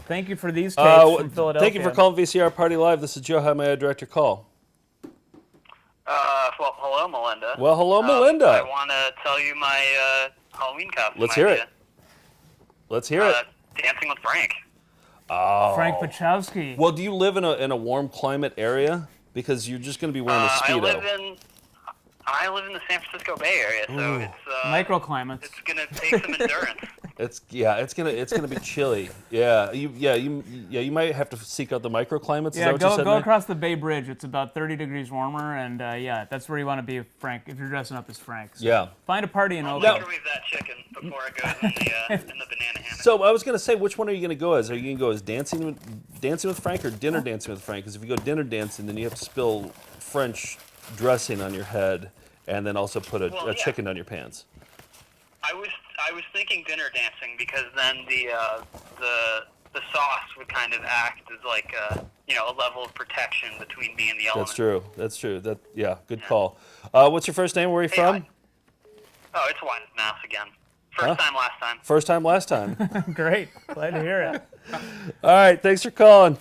Thank you for these tapes from Philadelphia. Thank you for calling VCR Party Live. This is Joe. How may I direct your call? Well, hello, Melinda. Well, hello, Melinda. I want to tell you my Halloween costume Let's hear idea. it. Let's hear it. Dancing with Frank. Oh. Frank Wachowski. Well, do you live in a warm climate area? Because you're just going to be wearing a Speedo. I live in the San Francisco Bay Area, so it's microclimates. It's gonna take some endurance. It's gonna be chilly. You might have to seek out the microclimates. Is that what you said, go Nick? across the Bay Bridge. It's about 30 degrees warmer, and that's where you want to be, Frank, if you're dressing up as Frank. So Yeah. Find a party in I'll Oakland. microwave that chicken before it goes in the banana hammock. So I was gonna say, which one are you gonna go as? Are you gonna go as dancing with Frank or dinner dancing with Frank? Because if you go dinner dancing, then you have to spill French dressing on your head, and then also put a chicken on your pants. I was thinking dinner dancing because then the sauce would kind of act as like a level of protection between me and the elements. That's true. Good call. What's your first name? Where are you from? Oh, it's Wine with Mouse again. First time, last time. First time, last time. Great. Glad to hear it. All right, thanks for calling.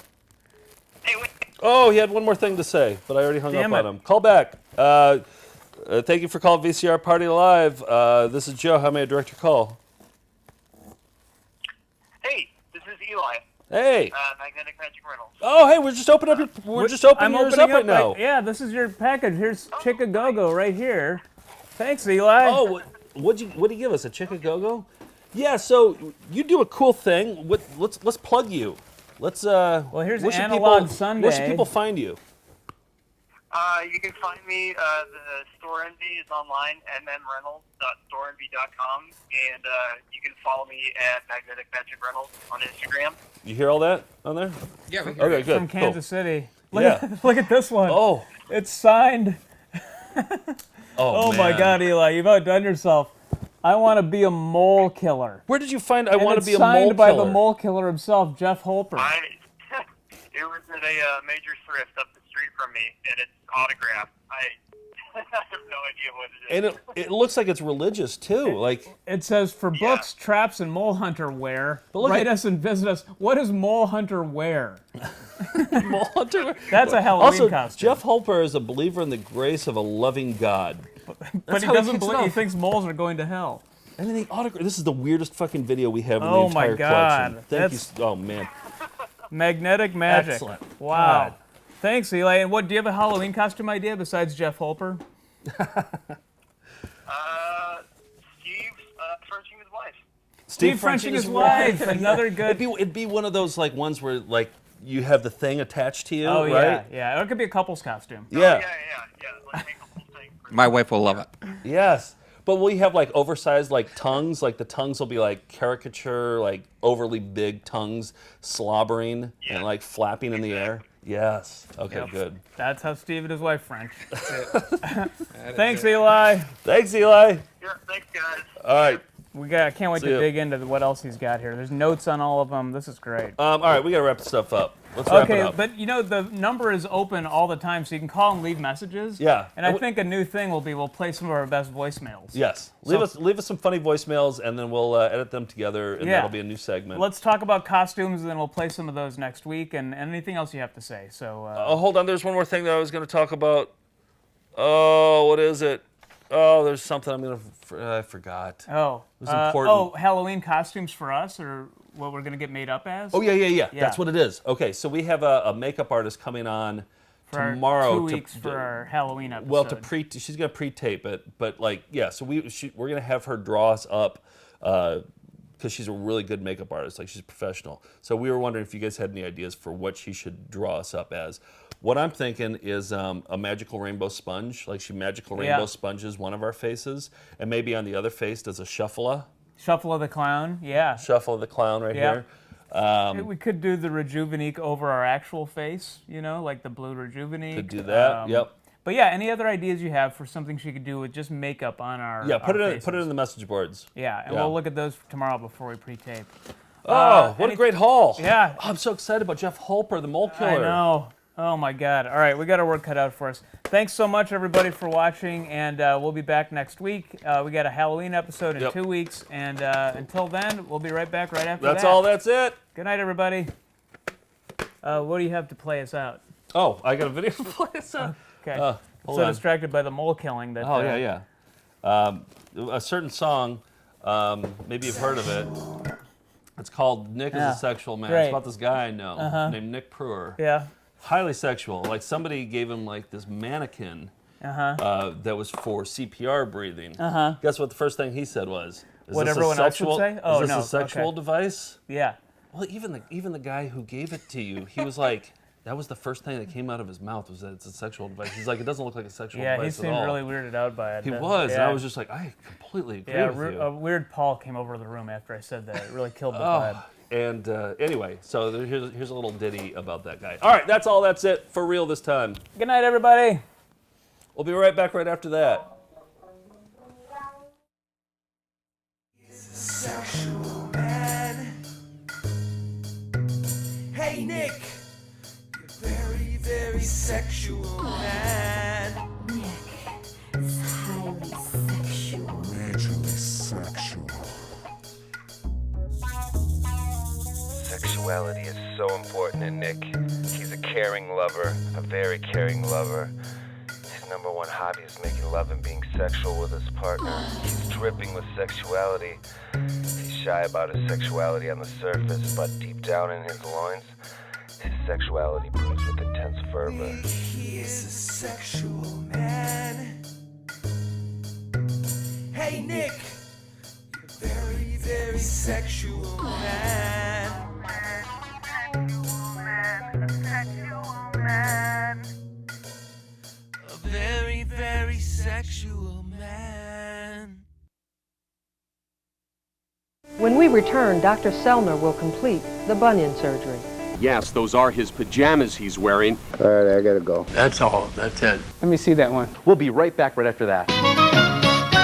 Hey, wait. Oh, he had one more thing to say, but I already hung up on him. Call back. Thank you for calling VCR Party Live. This is Joe. How may I direct your call? Hey, this is Eli. Hey. Magnetic Magic Reynolds. Oh, hey, we're just opening yours up right now. Yeah, this is your package. Here's Chick-A-Go-Go right here. Thanks, Eli. Oh, what'd you give us? A Chick-A-Go-Go? Yeah. So you do a cool thing. Let's plug you. Let's. Well, here's where should Analog Sunday. Where should people find you? You can find me, the Store Envy is online, mmreynolds.storeenvy.com, and you can follow me at Magnetic Magic Reynolds on Instagram. You hear all that on there? Yeah, we hear Okay, it. good. From Kansas City. Yeah. Look at this one. Oh. It's signed. Oh my man. God, Eli, you've outdone yourself. I want to be a mole killer. Where did you find I want to be a mole killer? Signed by the killer? mole killer himself, Jeff Holper. It was at a major thrift up the street from me, and it's autographed. I have no idea what it is. And it looks like it's religious too. Like it says, for books, traps, and mole hunter wear, look write at- us and visit us. What does mole hunter wear? Mole hunter. That's a Halloween also, costume. Jeff Holper is a believer in the grace of a loving God. But he doesn't believe. He thinks moles are going to hell. And then the autograph. This is the weirdest fucking video we have in the Oh my entire God. collection. Thank you. Oh man. Magnetic magic. Excellent. Wow. God. Thanks, Eli. And what do you have a Halloween costume idea besides Jeff Holper? Steve Frenching his wife. Steve Frenching his wife. Another good. It'd be one of those like ones where like you have the thing attached to you, Oh right? yeah. Or it could be a couple's costume. Yeah. Like, make a whole thing. My wife will love it. Yes. But will you have like oversized like tongues? Like the tongues will be like caricature, like overly big tongues slobbering and like flapping in the air. Yes. Okay, Yep. good. That's how Steve and his wife French. Thanks, Eli. Thanks, Eli. Yeah, thanks, guys. All right. Can't wait to dig into what else he's got here. There's notes on all of them. This is great. All right, we got to wrap stuff up. Let's wrap it up. But you know the number is open all the time, so you can call and leave messages. Yeah. And I think a new thing will be we'll play some of our best voicemails. Yes. Leave us some funny voicemails, and then we'll edit them together, and that'll be a new segment. Let's talk about costumes, and then we'll play some of those next week, and anything else you have to say. So. Hold on. There's one more thing that I was going to talk about. Oh, what is it? Oh, there's something I forgot. Oh. It was important. Halloween costumes for us, or what we're going to get made up as? Oh, yeah. That's what it is. Okay, so we have a makeup artist coming on for tomorrow. 2 weeks for our Halloween episode. Well, she's going to pre-tape it, but so we're going to have her draw us up because she's a really good makeup artist. Like, she's professional. So we were wondering if you guys had any ideas for what she should draw us up as. What I'm thinking is a magical rainbow sponge. Like, she magical rainbow sponges one of our faces, and maybe on the other face does a shuffle-a. Shuffle of the Clown, yeah. Shuffle of the Clown right here. We could do the Rejuvenique over our actual face, like the blue Rejuvenique. Could do that, yep. But yeah, any other ideas you have for something she could do with just makeup on our put it faces? in the message boards. Yeah, and we'll look at those tomorrow before we pre-tape. What a great haul. Yeah. Oh, I'm so excited about Jeff Holper, the mole killer. I know. Oh my God. All right, we got our work cut out for us. Thanks so much, everybody, for watching, and we'll be back next week. We got a Halloween episode in 2 weeks, and until then, we'll be right back right after that. That's all. That's it. Good night, everybody. What do you have to play us out? Oh, I got a video to play us out. Okay. So distracted by the mole killing that. A certain song, maybe you've heard of it. It's called Nick is a Sexual Man. Great. It's about this guy I know named Nick Pruer. Yeah. Highly sexual. Like, somebody gave him like this mannequin that was for CPR breathing. Guess what the first thing he said was? What everyone else would say? Oh, is this a sexual device? Yeah. Well, even the guy who gave it to you, he was like, that was the first thing that came out of his mouth was that it's a sexual device. He's like, it doesn't look like a sexual device at all. Yeah, he seemed really weirded out by it. He was, and I was just like, I completely agree with you. A weird Paul came over to the room after I said that. It really killed the vibe. And anyway, so here's a little ditty about that guy. All right, that's all. That's it for real this time. Good night, everybody. We'll be right back right after that. He's a sexual man. Hey, Nick, you're very, very sexual man. Nick is highly sexual. Majorly sexual. Sexuality is so important to Nick. He's a caring lover, a very caring lover. His number one hobby is making love and being sexual with his partner. He's dripping with sexuality. He's shy about his sexuality on the surface, but deep down in his loins, his sexuality brews with intense fervor. He is a sexual man. Hey, Nick, you're very, very sexual man. A very, very sexual man. When we return, Dr. Sellner will complete the bunion surgery. Yes, those are his pajamas he's wearing. All right, I gotta go. That's all. That's it. Let me see that one. We'll be right back right after that.